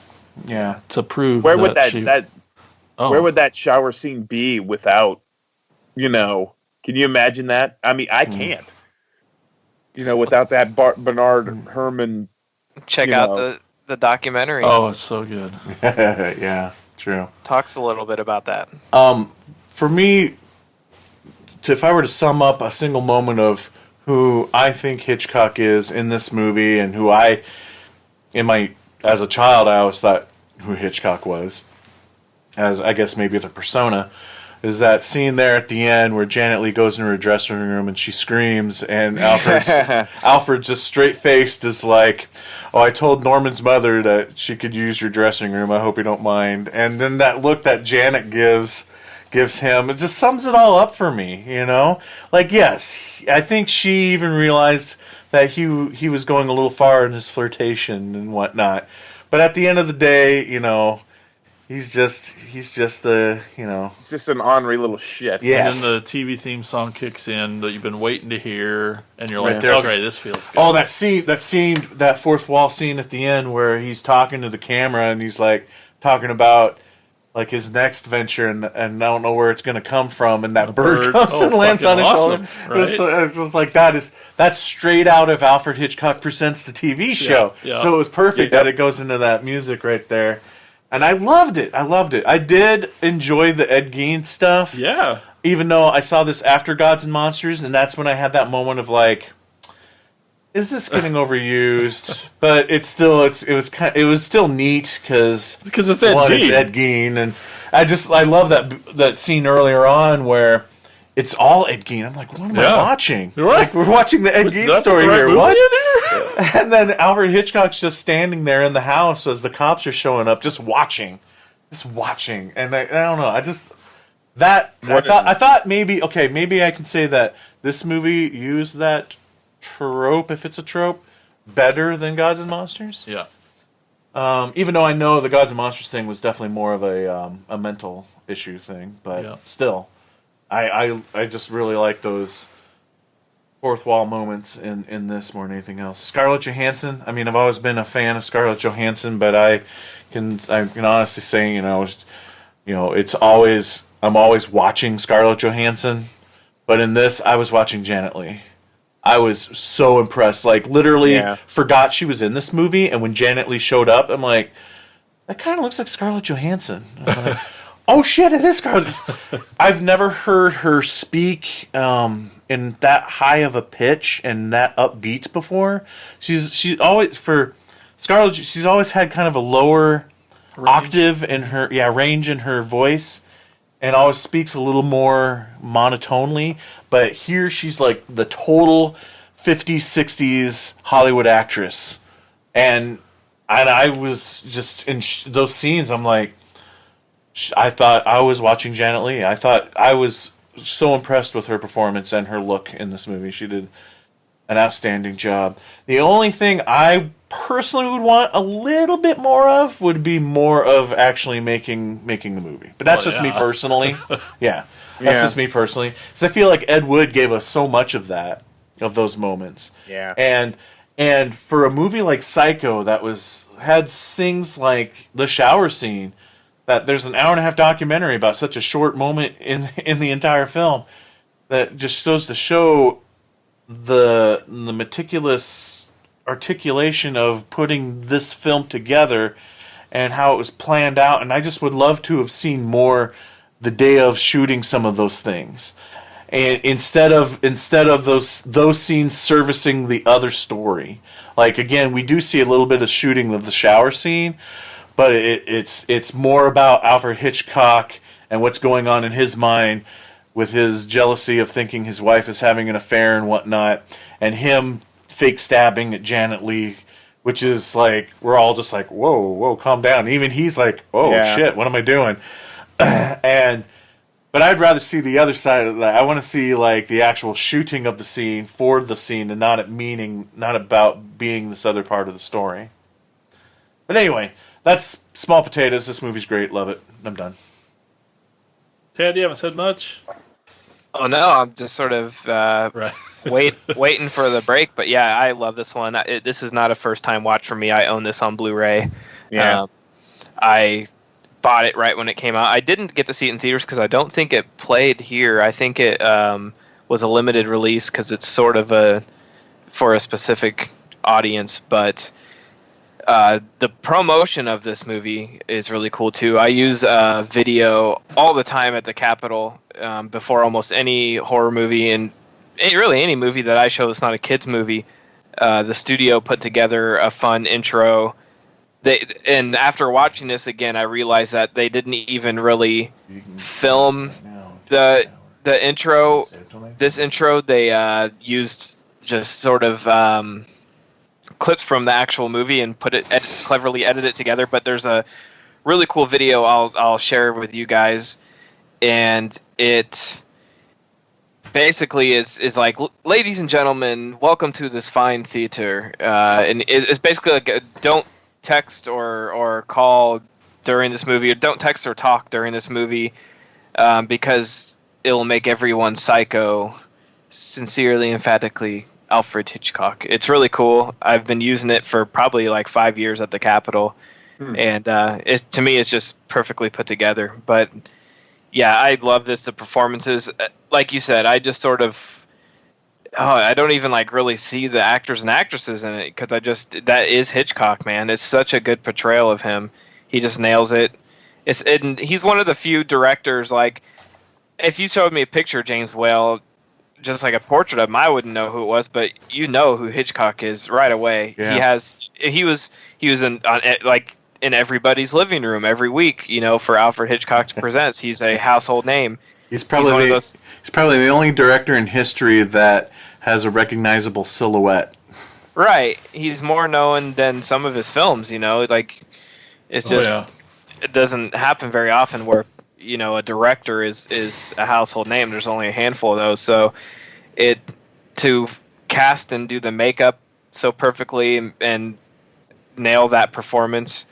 Yeah. To prove where would where would that shower scene be without, can you imagine that? I mean, I can't. Without that Bernard Herrmann. Check out the documentary. Oh, it's so good. Yeah, true. Talks a little bit about that. For me, if I were to sum up a single moment of who I think Hitchcock is in this movie, and who as a child, I always thought who Hitchcock was, as I guess maybe the persona, is that scene there at the end where Janet Leigh goes into her dressing room and she screams, and Alfred's just straight faced is like, "Oh, I told Norman's mother that she could use your dressing room. I hope you don't mind." And then that look that Janet gives him, it just sums it all up for me. Like, yes, I think she even realized that he was going a little far in his flirtation and whatnot, but at the end of the day, He's just He's just an ornery little shit. Yes. And then the TV theme song kicks in that you've been waiting to hear, and you're like, there. okay, this feels good. Oh, that fourth wall scene at the end where he's talking to the camera and he's like talking about like his next venture and I don't know where it's going to come from, and that bird comes and lands on his shoulder. Right? It was like that's straight out of Alfred Hitchcock Presents the TV show. Yeah. So it was perfect that it goes into that music right there. And I loved it. I did enjoy the Ed Gein stuff. Yeah. Even though I saw this after Gods and Monsters, and that's when I had that moment of like, is this getting overused? But it was still neat because it's Ed Gein. It's Ed Gein, and I love that scene earlier on where it's all Ed Gein. I'm like, what am I watching? You're right. Like, we're watching the Ed Gein story here. What? And then Alfred Hitchcock's just standing there in the house as the cops are showing up, just watching. And I don't know. I thought maybe I can say that this movie used that trope, if it's a trope, better than Gods and Monsters. Yeah. Even though I know the Gods and Monsters thing was definitely more of a mental issue thing, but still, I just really like those fourth wall moments in this more than anything else. Scarlett Johansson. I mean, I've always been a fan of Scarlett Johansson, but I can honestly say, I'm always watching Scarlett Johansson, but in this, I was watching Janet Leigh. I was so impressed. Like, literally forgot she was in this movie, and when Janet Leigh showed up, I'm like, that kind of looks like Scarlett Johansson. Like, oh shit, it is Scarlett. I've never heard her speak in that high of a pitch and that upbeat before. She's always, for Scarlett, she's always had kind of a lower octave in her range in her voice, and always speaks a little more monotonely. But here she's like the total 50s, 60s Hollywood actress, and I was just in those scenes. I'm like, I thought I was watching Janet Leigh. I thought I was so impressed with her performance and her look in this movie. She did an outstanding job. The only thing I personally would want a little bit more of would be more of actually making the movie. But that's just me personally. Yeah. That's just me personally. Because I feel like Ed Wood gave us so much of that, of those moments. Yeah. And for a movie like Psycho that had things like the shower scene, that there's an hour and a half documentary about such a short moment in the entire film, that just goes to show the meticulous articulation of putting this film together and how it was planned out. And I just would love to have seen more the day of shooting some of those things, and instead of those scenes servicing the other story. Like, again, we do see a little bit of shooting of the shower scene, but it's more about Alfred Hitchcock and what's going on in his mind with his jealousy of thinking his wife is having an affair and whatnot, and him fake stabbing at Janet Leigh, which is like, we're all just like, whoa, calm down. Even he's like, oh shit, what am I doing? But I'd rather see the other side of that. I want to see like the actual shooting of the scene for the scene, and not about being this other part of the story. But anyway, that's small potatoes. This movie's great. Love it. I'm done. Ted, you haven't said much? Oh no, I'm just sort of waiting for the break. But yeah, I love this one. This is not a first time watch for me. I own this on Blu-ray. Yeah. I bought it right when it came out. I didn't get to see it in theaters because I don't think it played here. I think it was a limited release because it's sort of for a specific audience. But the promotion of this movie is really cool too. I use video all the time at the Capitol before almost any horror movie, and really any movie that I show that's not a kids movie. The studio put together a fun intro. And after watching this again, I realized that they didn't even really film the intro. This intro, they used just sort of clips from the actual movie and cleverly edit it together. But there's a really cool video I'll share with you guys, and it basically is like, ladies and gentlemen, welcome to this fine theater, and it's basically like don't text or call during this movie, or don't text or talk during this movie, because it'll make everyone psycho. Sincerely, emphatically, Alfred Hitchcock. It's really cool. I've been using it for probably like 5 years at the Capitol, and to me, it's just perfectly put together. But yeah, I love this. The performances, like you said, I just sort of, I don't even like really see the actors and actresses in it, because that is Hitchcock, man. It's such a good portrayal of him. He just nails it. And he's one of the few directors, like, if you showed me a picture of James Whale, just like a portrait of him, I wouldn't know who it was, but you know who Hitchcock is right away. Yeah. He was in everybody's living room every week, for Alfred Hitchcock Presents. He's a household name. He's probably the only director in history that has a recognizable silhouette. Right. He's more known than some of his films, like, it's just, it doesn't happen very often where, a director is a household name. There's only a handful of those. So to cast and do the makeup so perfectly and nail that performance.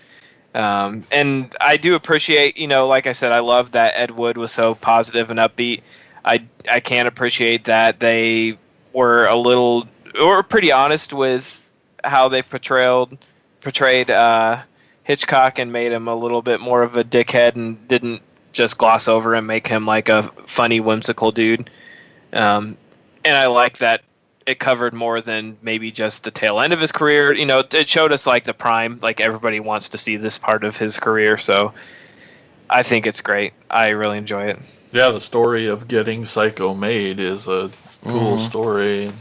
And I do appreciate, like I said, I love that Ed Wood was so positive and upbeat. I can appreciate that they were pretty honest with how they portrayed Hitchcock, and made him a little bit more of a dickhead, and didn't just gloss over and make him like a funny, whimsical dude. And I like that it covered more than maybe just the tail end of his career. It showed us like the prime, like everybody wants to see this part of his career. So I think it's great. I really enjoy it. Yeah, the story of getting Psycho made is a cool story.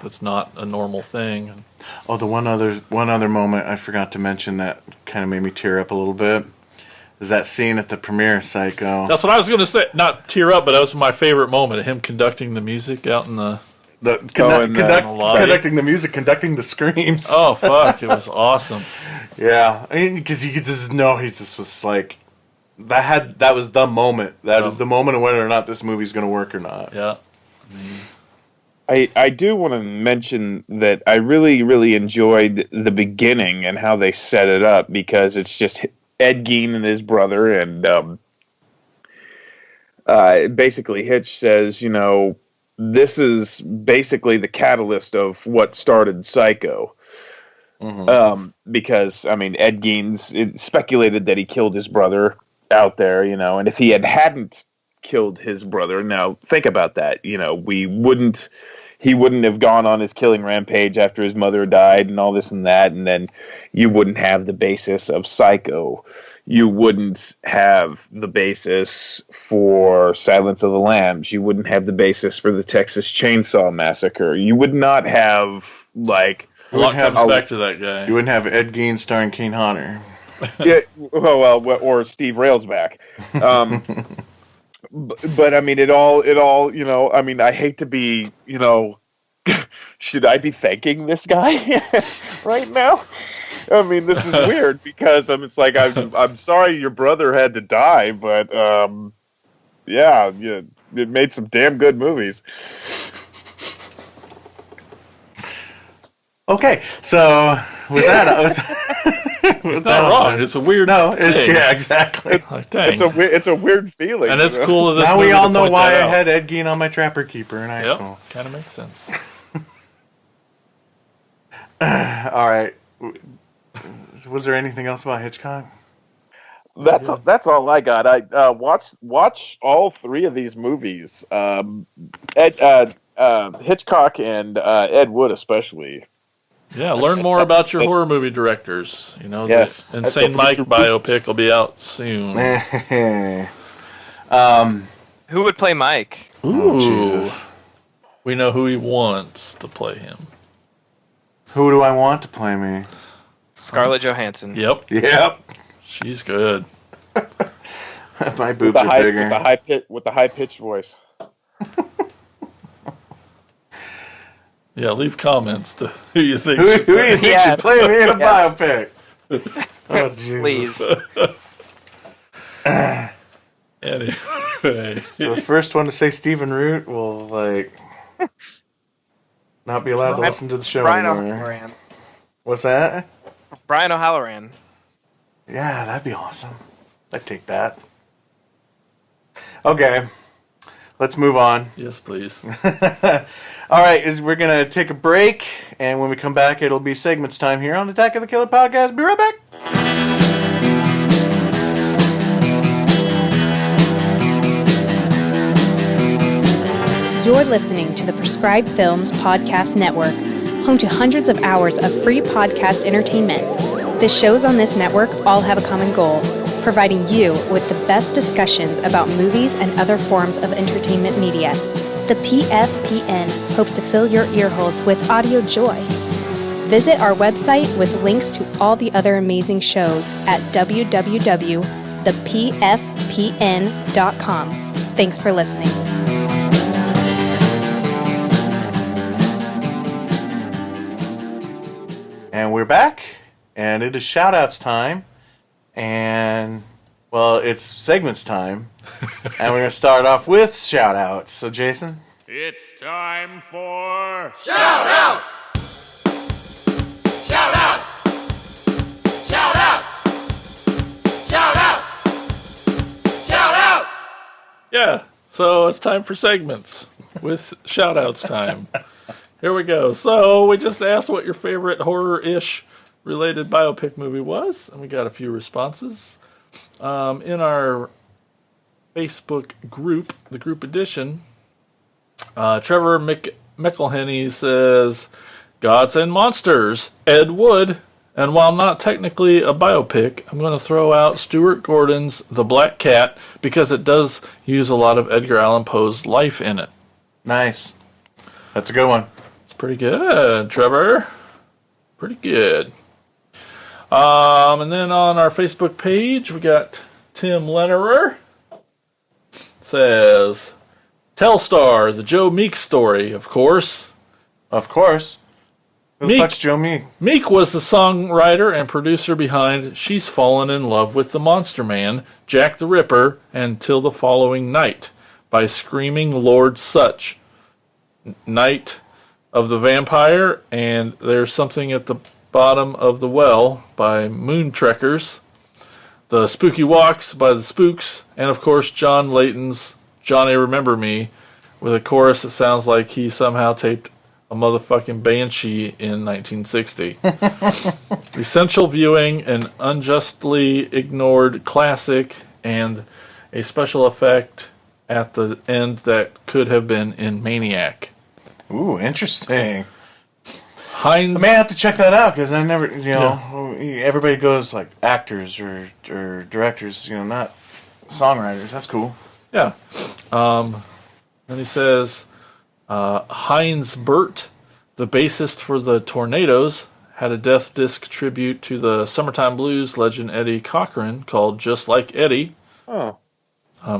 That's not a normal thing. Oh, the one other moment I forgot to mention that kind of made me tear up a little bit is that scene at the premiere of Psycho. That's what I was going to say. Not tear up, but that was my favorite moment. Him conducting the music out in the conducting the music, conducting the screams. Oh, fuck. It was awesome. Yeah. I mean, because you could just know he just was like, that was the moment. That is the moment of whether or not this movie's going to work or not. Yeah. I do want to mention that I really, really enjoyed the beginning and how they set it up, because it's just Ed Gein and his brother, and basically Hitch says, this is basically the catalyst of what started Psycho. Because, Ed Gein's speculated that he killed his brother out there, and if he hadn't killed his brother, now think about that, he wouldn't have gone on his killing rampage after his mother died and all this and that, and then you wouldn't have the basis of Psycho. You wouldn't have the basis for Silence of the Lambs. You wouldn't have the basis for the Texas Chainsaw Massacre. You would not have, like... A lot comes back to that guy. You wouldn't have Ed Gein starring Kane Hodder. Yeah, well, or Steve Railsback. But it all, I hate to be, should I be thanking this guy right now? This is weird, because it's like, I'm sorry your brother had to die, but yeah, it made some damn good movies. Okay, so with that, it's not wrong. It's a weird. No, thing. yeah, exactly. Like, dang. It's a weird feeling, and it's cool. Of this now movie we all to know point why that I out. had Ed Gein on my Trapper Keeper in high school. Kind of makes sense. All right. Was there anything else about Hitchcock? That's all I got. I watch all three of these movies. Hitchcock and Ed Wood especially. Yeah, learn more about your horror movie directors. Yes. The Insane Mike biopic will be out soon. Who would play Mike? Ooh, Jesus. We know who he wants to play him. Who do I want to play me? Scarlett Johansson. Yep. She's good. My boobs are bigger. With the high pitched voice. Yeah, leave comments to who you think. Who do you think should play me in a biopic? Oh, Jesus. Please. Anyway. The first one to say Stephen Root will, not be allowed to listen to the show Brian anymore. O'Halloran. What's that? Brian O'Halloran. Yeah, that'd be awesome. I'd take that. Okay. Let's move on. Yes, please. All right, we're going to take a break, and when we come back, it'll be segments time here on the Attack of the Killer podcast. Be right back. You're listening to the Prescribed Films Podcast Network, home to hundreds of hours of free podcast entertainment. The shows on this network all have a common goal: providing you with the best discussions about movies and other forms of entertainment media. The PFPN hopes to fill your earholes with audio joy. Visit our website with links to all the other amazing shows at www.thepfpn.com. Thanks for listening. And we're back, and it is shout-outs time, and, well, it's segments time, and we're going to start off with shout-outs. So, Jason? It's time for Shout-outs! Shout-outs! Shout-outs! Shout-outs! Shout-outs! Yeah, so it's time for segments with shout-outs time. Here we go. So we just asked what your favorite horror-ish related biopic movie was, and we got a few responses. In our Facebook group, the group edition, Trevor McElhenney says, Gods and Monsters, Ed Wood. And while not technically a biopic, I'm going to throw out Stuart Gordon's The Black Cat because it does use a lot of Edgar Allan Poe's life in it. Nice. That's a good one. It's pretty good, Trevor. Pretty good. And then on our Facebook page, we got Tim Lennerer. Says, Telstar, the Joe Meek story, of course. Of course. Who the fuck's Joe Meek? Meek was the songwriter and producer behind She's Fallen in Love with the Monster Man, Jack the Ripper, and Till the Following Night by Screaming Lord Sutch, Night of the Vampire, and There's Something at the Bottom of the Well by Moon Trekkers, The Spooky Walks by the Spooks, and of course John Layton's Johnny Remember Me, with a chorus that sounds like he somehow taped a motherfucking banshee in 1960. Essential viewing, an unjustly ignored classic, and a special effect at the end that could have been in Maniac. Ooh, interesting. Hines, I may have to check that out because I never, everybody goes like actors or directors, not songwriters. That's cool. Yeah. Then he says, Heinz Burt, the bassist for the Tornadoes, had a Death Disc tribute to the Summertime Blues legend Eddie Cochran called Just Like Eddie. Oh.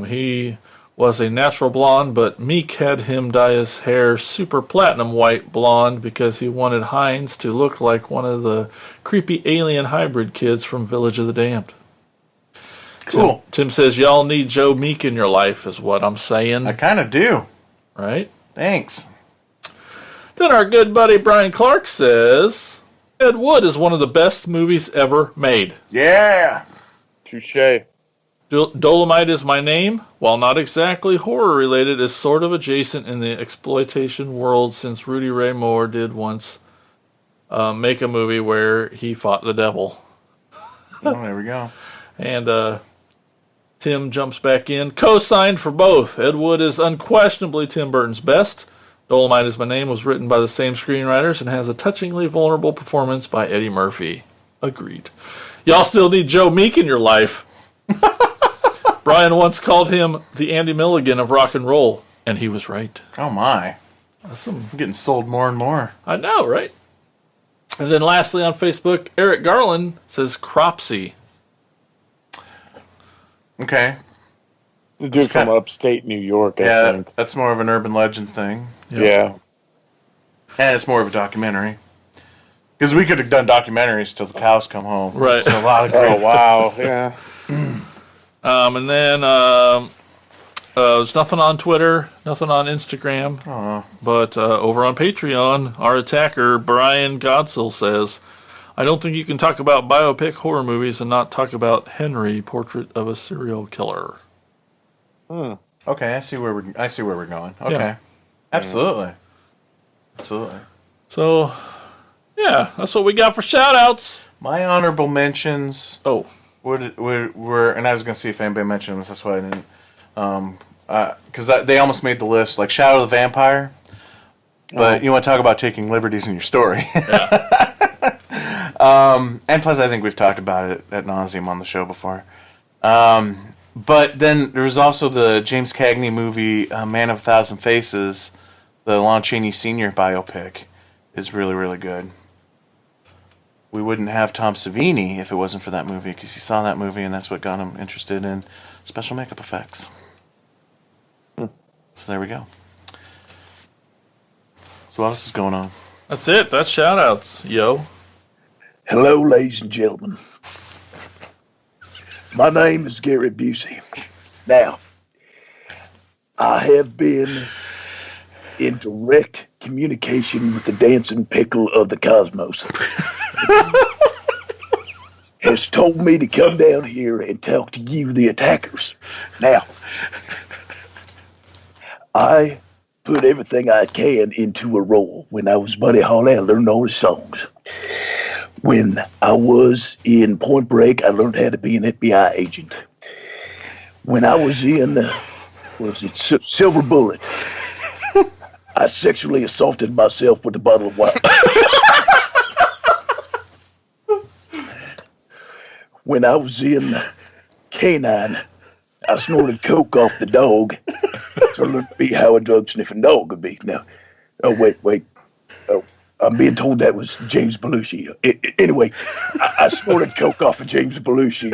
He was a natural blonde, but Meek had him dye his hair super platinum white blonde because he wanted Heinz to look like one of the creepy alien hybrid kids from Village of the Damned. Cool. Tim says, y'all need Joe Meek in your life, is what I'm saying. I kind of do. Right? Thanks. Then our good buddy Brian Clark says, Ed Wood is one of the best movies ever made. Yeah. Touche. Dolomite Is My Name, while not exactly horror related, is sort of adjacent in the exploitation world since Rudy Ray Moore did once make a movie where he fought the devil. Oh, there we go. And Tim jumps back in. Co-signed for both. Ed Wood is unquestionably Tim Burton's best. Dolomite Is My Name was written by the same screenwriters and has a touchingly vulnerable performance by Eddie Murphy. Agreed. Y'all still need Joe Meek in your life. Brian once called him the Andy Milligan of rock and roll, and he was right. Oh my. I'm getting sold more and more. I know, right? And then lastly on Facebook, Eric Garland says Cropsy. Okay. The dude from upstate New York, I think. That's more of an urban legend thing. Yep. Yeah. And it's more of a documentary. Because we could have done documentaries till the cows come home. Right. There's a lot of great. Oh, wow. Yeah. And then there's nothing on Twitter, nothing on Instagram. But over on Patreon, our attacker, Brian Godsell, says, I don't think you can talk about biopic horror movies and not talk about Henry, Portrait of a Serial Killer. Okay, I see where we're going. Okay. Yeah. Absolutely. Absolutely. So, yeah, that's what we got for shout-outs. My honorable mentions... Oh. Were and I was going to see if anybody mentioned this. That's why I didn't. Because they almost made the list, like Shadow of the Vampire. But you want to talk about taking liberties in your story. Yeah. And plus, I think we've talked about it at nauseum on the show before. But then there was also the James Cagney movie, Man of a Thousand Faces. The Lon Chaney Sr. biopic is really, really good. We wouldn't have Tom Savini if it wasn't for that movie, because he saw that movie and that's what got him interested in special makeup effects. So there we go. So what else is going on? That's it. That's shout-outs, yo. Hello, ladies and gentlemen. My name is Gary Busey. Now, I have been in direct communication with the dancing pickle of the cosmos. Has told me to come down here and talk to you, the attackers. Now, I put everything I can into a role. When I was Buddy Holly, I learned all his songs. When I was in Point Break, I learned how to be an FBI agent. When I was in, Silver Bullet, I sexually assaulted myself with a bottle of wine. When I was in K-9, I snorted coke off the dog to learn to be how a drug-sniffing dog would be. Now, oh, wait. Oh, I'm being told that was James Belushi. Anyway, I snorted coke off of James Belushi.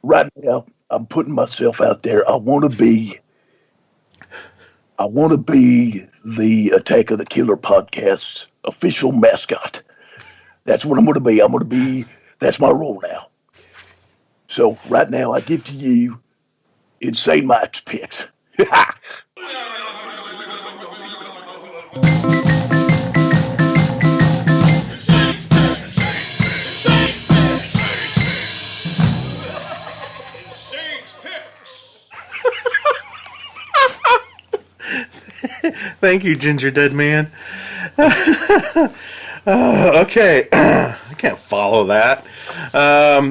Right now, I'm putting myself out there. I want to be I want to be the Attack of the Killer podcast's official mascot. That's what I'm going to be. That's my role now. So right now, I give to you Insane Mike's picks. Thank you, Ginger Dead Man. Okay. I can't follow that.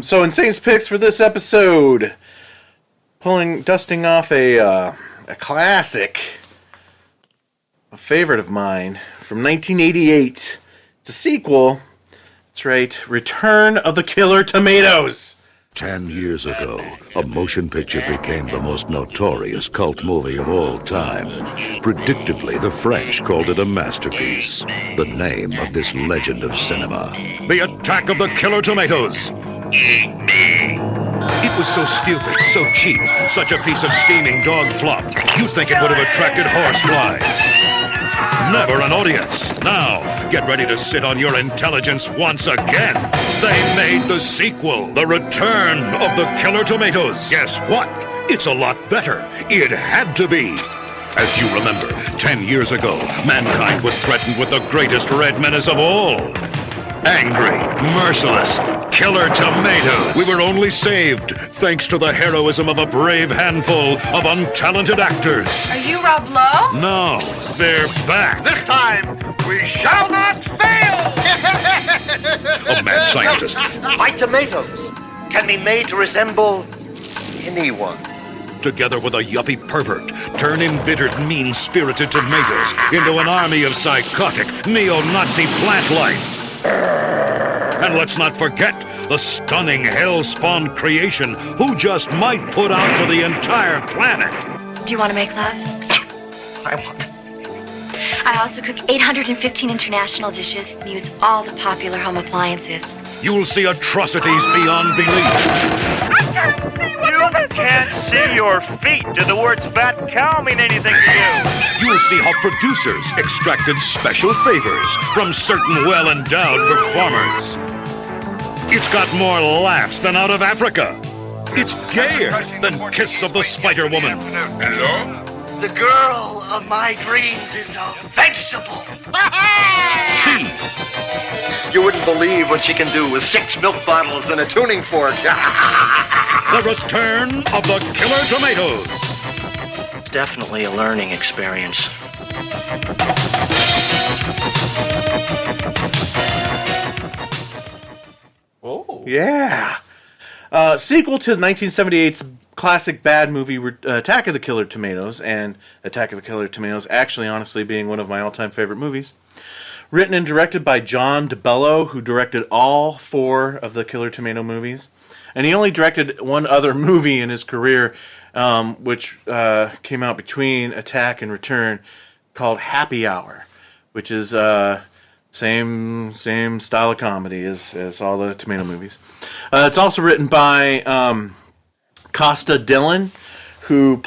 So Insane's picks for this episode. Dusting off a classic, a favorite of mine from 1988. It's a sequel. That's right. Return of the Killer Tomatoes. 10 years ago, a motion picture became the most notorious cult movie of all time. Predictably, the French called it a masterpiece, the name of this legend of cinema. The Attack of the Killer Tomatoes. Eat me. It was so stupid, so cheap, such a piece of steaming dog flop. You think it would have attracted horseflies. Never an audience. Now, get ready to sit on your intelligence once again. They made the sequel, The Return of the Killer Tomatoes. Guess what? It's a lot better. It had to be. As you remember, 10 years ago, mankind was threatened with the greatest red menace of all. Angry, merciless, killer tomatoes. We were only saved thanks to the heroism of a brave handful of untalented actors. Are you Rob Lowe? No, they're back. This time, we shall not fail! A mad scientist. My tomatoes can be made to resemble anyone. Together with a yuppie pervert, turn embittered, mean-spirited tomatoes into an army of psychotic, neo-Nazi plant life. And let's not forget the stunning hell-spawned creation who just might put out for the entire planet. Do you want to make love? I want. I also cook 815 international dishes and use all the popular home appliances. You'll see atrocities beyond belief. You can't see your feet. Do the words fat cow mean anything to you? You'll see how producers extracted special favors from certain well-endowed performers. It's got more laughs than Out of Africa. It's gayer than Kiss of the Spider-Woman. Hello? The girl of my dreams is a vegetable. She. You wouldn't believe what she can do with 6 milk bottles and a tuning fork. The Return of the Killer Tomatoes. It's definitely a learning experience. Oh. Yeah. Sequel to 1978's classic bad movie Attack of the Killer Tomatoes, and Attack of the Killer Tomatoes actually, honestly, being one of my all-time favorite movies. Written and directed by John DeBello, who directed all 4 of the Killer Tomato movies. And he only directed one other movie in his career, which came out between Attack and Return, called Happy Hour, which is same style of comedy as all the Tomato movies. It's also written by Costa Dillon, who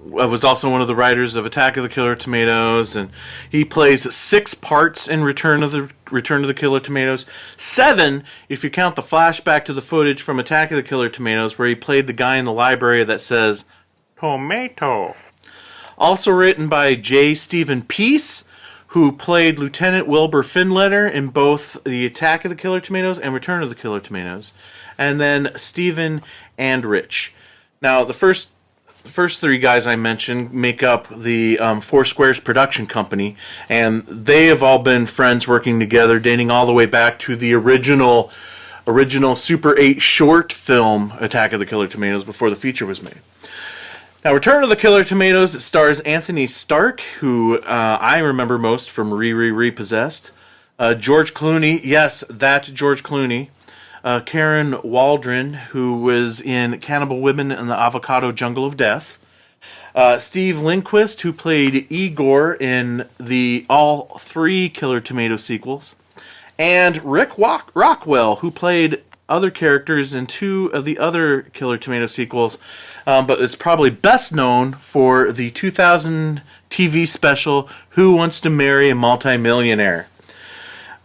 was also one of the writers of Attack of the Killer Tomatoes, and he plays 6 parts in Return of the Killer Tomatoes. 7 if you count the flashback to the footage from Attack of the Killer Tomatoes, where he played the guy in the library that says tomato. Also written by J. Stephen Peace, who played Lieutenant Wilbur Finletter in both the Attack of the Killer Tomatoes and Return of the Killer Tomatoes. And then Stephen Andrich. Now, the first 3 guys I mentioned make up the Four Squares production company, and they have all been friends working together, dating all the way back to the original Super 8 short film Attack of the Killer Tomatoes before the feature was made. Now, Return of the Killer Tomatoes, it stars Anthony Stark, who I remember most from Repossessed. George Clooney, yes, that George Clooney. Karen Waldron, who was in Cannibal Women and the Avocado Jungle of Death. Steve Lindquist, who played Igor in all 3 Killer Tomato sequels. And Rick Rockwell, who played other characters in 2 of the other Killer Tomato sequels, but it's probably best known for the 2000 TV special, Who Wants to Marry a Multimillionaire?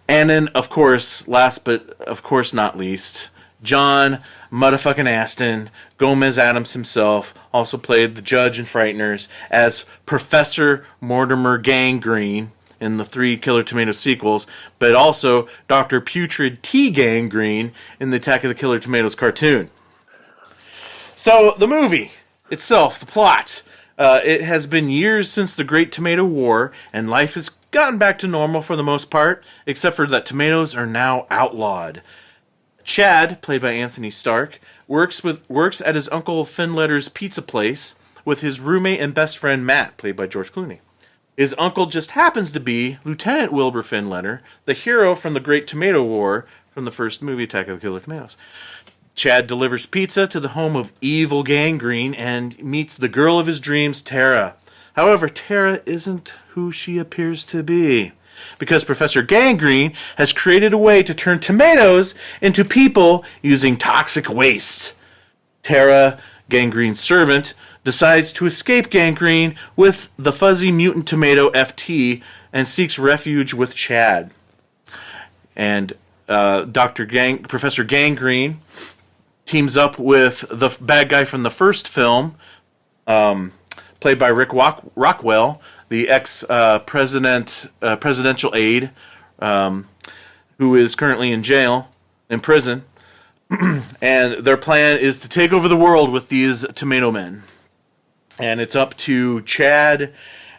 And then, of course, last but of course not least, John motherfucking Aston, Gomez Adams himself, also played the judge in Frighteners as Professor Mortimer Gangrene in the 3 Killer Tomato sequels, but also Dr. Putrid T. Gangrene in the Attack of the Killer Tomatoes cartoon. So, the movie itself, the plot, it has been years since the Great Tomato War, and life has gotten back to normal for the most part, except for that tomatoes are now outlawed. Chad, played by Anthony Stark, works at his Uncle Finletter's pizza place with his roommate and best friend Matt, played by George Clooney. His uncle just happens to be Lieutenant Wilbur Finletter, the hero from the Great Tomato War from the first movie, Attack of the Killer Tomatoes. Chad delivers pizza to the home of evil Gangrene and meets the girl of his dreams, Tara. However, Tara isn't who she appears to be, because Professor Gangrene has created a way to turn tomatoes into people using toxic waste. Tara, Gangrene's servant, decides to escape Gangrene with the fuzzy mutant tomato FT and seeks refuge with Chad. And Professor Gangrene teams up with the bad guy from the first film, played by Rick Rockwell, the presidential aide, who is currently in prison. And their plan is to take over the world with these tomato men. And it's up to Chad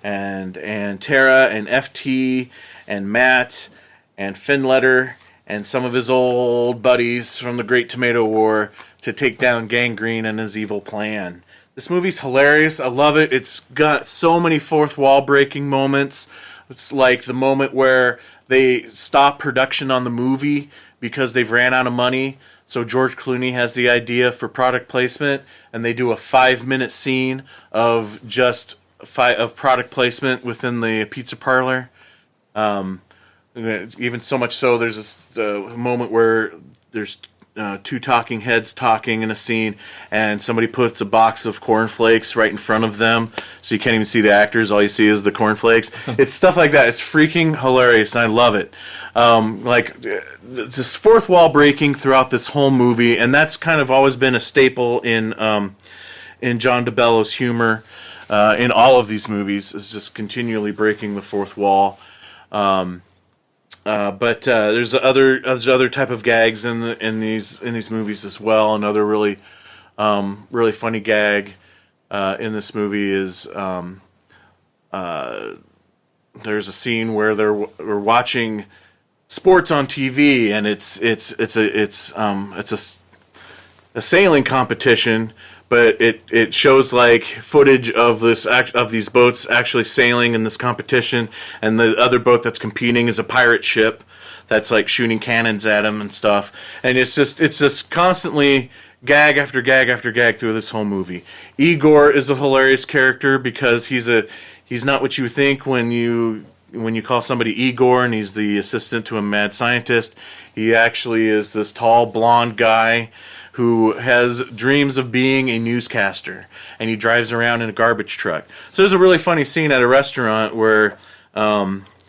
and Tara and FT and Matt and Finletter and some of his old buddies from the Great Tomato War to take down Gangrene and his evil plan. This movie's hilarious. I love it. It's got so many fourth wall breaking moments. It's like the moment where they stop production on the movie because they've ran out of money. So George Clooney has the idea for product placement, and they do a 5-minute scene of just of product placement within the pizza parlor. Even so much so, there's this moment where there's 2 talking heads talking in a scene, and somebody puts a box of cornflakes right in front of them, so you can't even see the actors. All you see is the cornflakes. It's stuff like that. It's freaking hilarious, and I love it. This fourth wall breaking throughout this whole movie, and that's kind of always been a staple in John DeBello's humor in all of these movies, is just continually breaking the fourth wall. But there's other type of gags in these movies as well. Another really funny gag in this movie is there's a scene where we're watching sports on TV, and it's a sailing competition. But it shows like footage of these boats actually sailing in this competition, and the other boat that's competing is a pirate ship that's like shooting cannons at them and stuff. And it's just constantly gag after gag after gag through this whole movie. Igor is a hilarious character because he's not what you think when you call somebody Igor and he's the assistant to a mad scientist. He actually is this tall blonde guy who has dreams of being a newscaster, and he drives around in a garbage truck. So there's a really funny scene at a restaurant where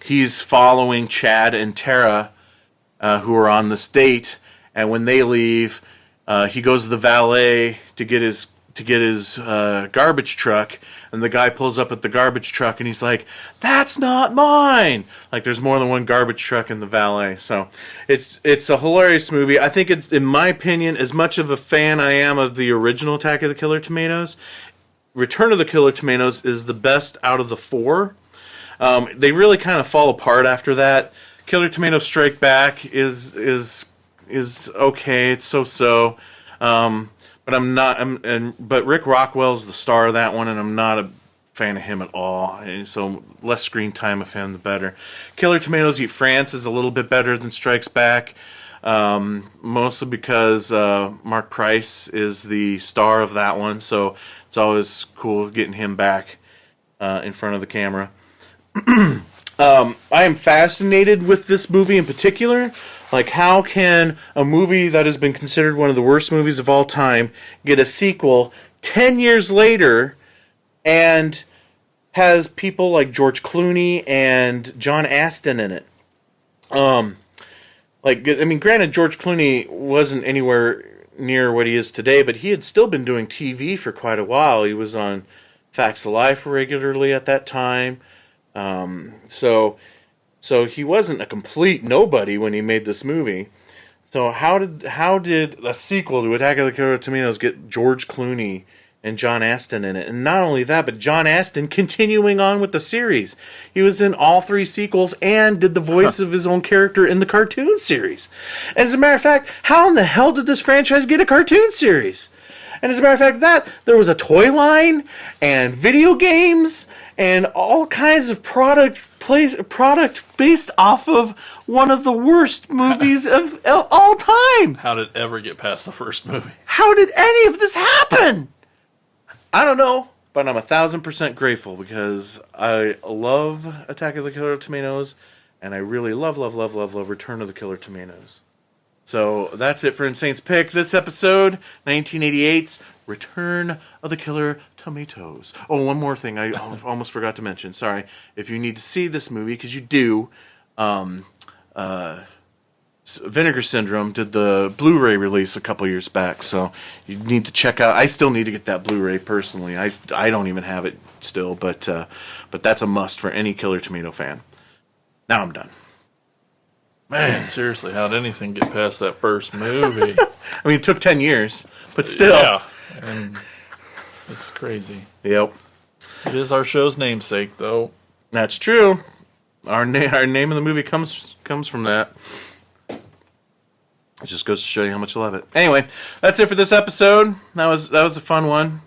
he's following Chad and Tara, who are on this date, and when they leave, he goes to the valet to get his garbage truck, and the guy pulls up at the garbage truck and he's like, "That's not mine!" Like there's more than one garbage truck in the valet. So it's a hilarious movie. I think it's, in my opinion, as much of a fan I am of the original Attack of the Killer Tomatoes, Return of the Killer Tomatoes is the best out of the 4. They really kind of fall apart after that. Killer Tomatoes Strike Back is okay. It's so. But Rick Rockwell's the star of that one, and I'm not a fan of him at all. And so less screen time of him, the better. Killer Tomatoes Eat France is a little bit better than Strikes Back, mostly because Mark Price is the star of that one. So it's always cool getting him back in front of the camera. I am fascinated with this movie in particular. Like, how can a movie that has been considered one of the worst movies of all time get a sequel 10 years later and has people like George Clooney and John Astin in it? Granted, George Clooney wasn't anywhere near what he is today, but he had still been doing TV for quite a while. He was on Facts of Life regularly at that time. So he wasn't a complete nobody when he made this movie. So how did a sequel to Attack of the Killer Tomatoes get George Clooney and John Astin in it? And not only that, but John Astin continuing on with the series. He was in all 3 sequels and did the voice of his own character in the cartoon series. And as a matter of fact, how in the hell did this franchise get a cartoon series? And as a matter of fact, there was a toy line and video games and all kinds of product based off of one of the worst movies of all time. How did it ever get past the first movie? How did any of this happen? I don't know, but I'm 1,000% grateful because I love Attack of the Killer Tomatoes, and I really love Return of the Killer Tomatoes. So that's it for Insane's Pick. This episode, 1988's Return of the Killer Tomatoes. Oh, one more thing I almost forgot to mention. Sorry. If you need to see this movie, because you do, Vinegar Syndrome did the Blu-ray release a couple years back, so you need to check out. I still need to get that Blu-ray personally. I don't even have it still, but that's a must for any Killer Tomato fan. Now I'm done. Man, seriously, how did anything get past that first movie? I mean, it took 10 years, but still. Yeah, and it's crazy. Yep. It is our show's namesake, though. That's true. Our name of the movie comes from that. It just goes to show you how much I love it. Anyway, that's it for this episode. That was a fun one.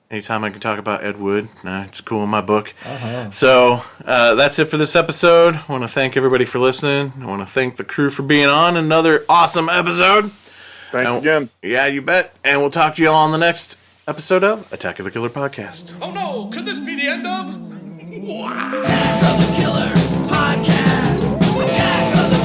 Anytime I can talk about Ed Wood, it's cool in my book. Uh-huh. So that's it for this episode. I want to thank everybody for listening. I want to thank the crew for being on another awesome episode. Thanks again. Yeah, you bet. And we'll talk to you all on the next episode of Attack of the Killer Podcast. Oh no, could this be the end of? Attack of the Killer Podcast. Attack of the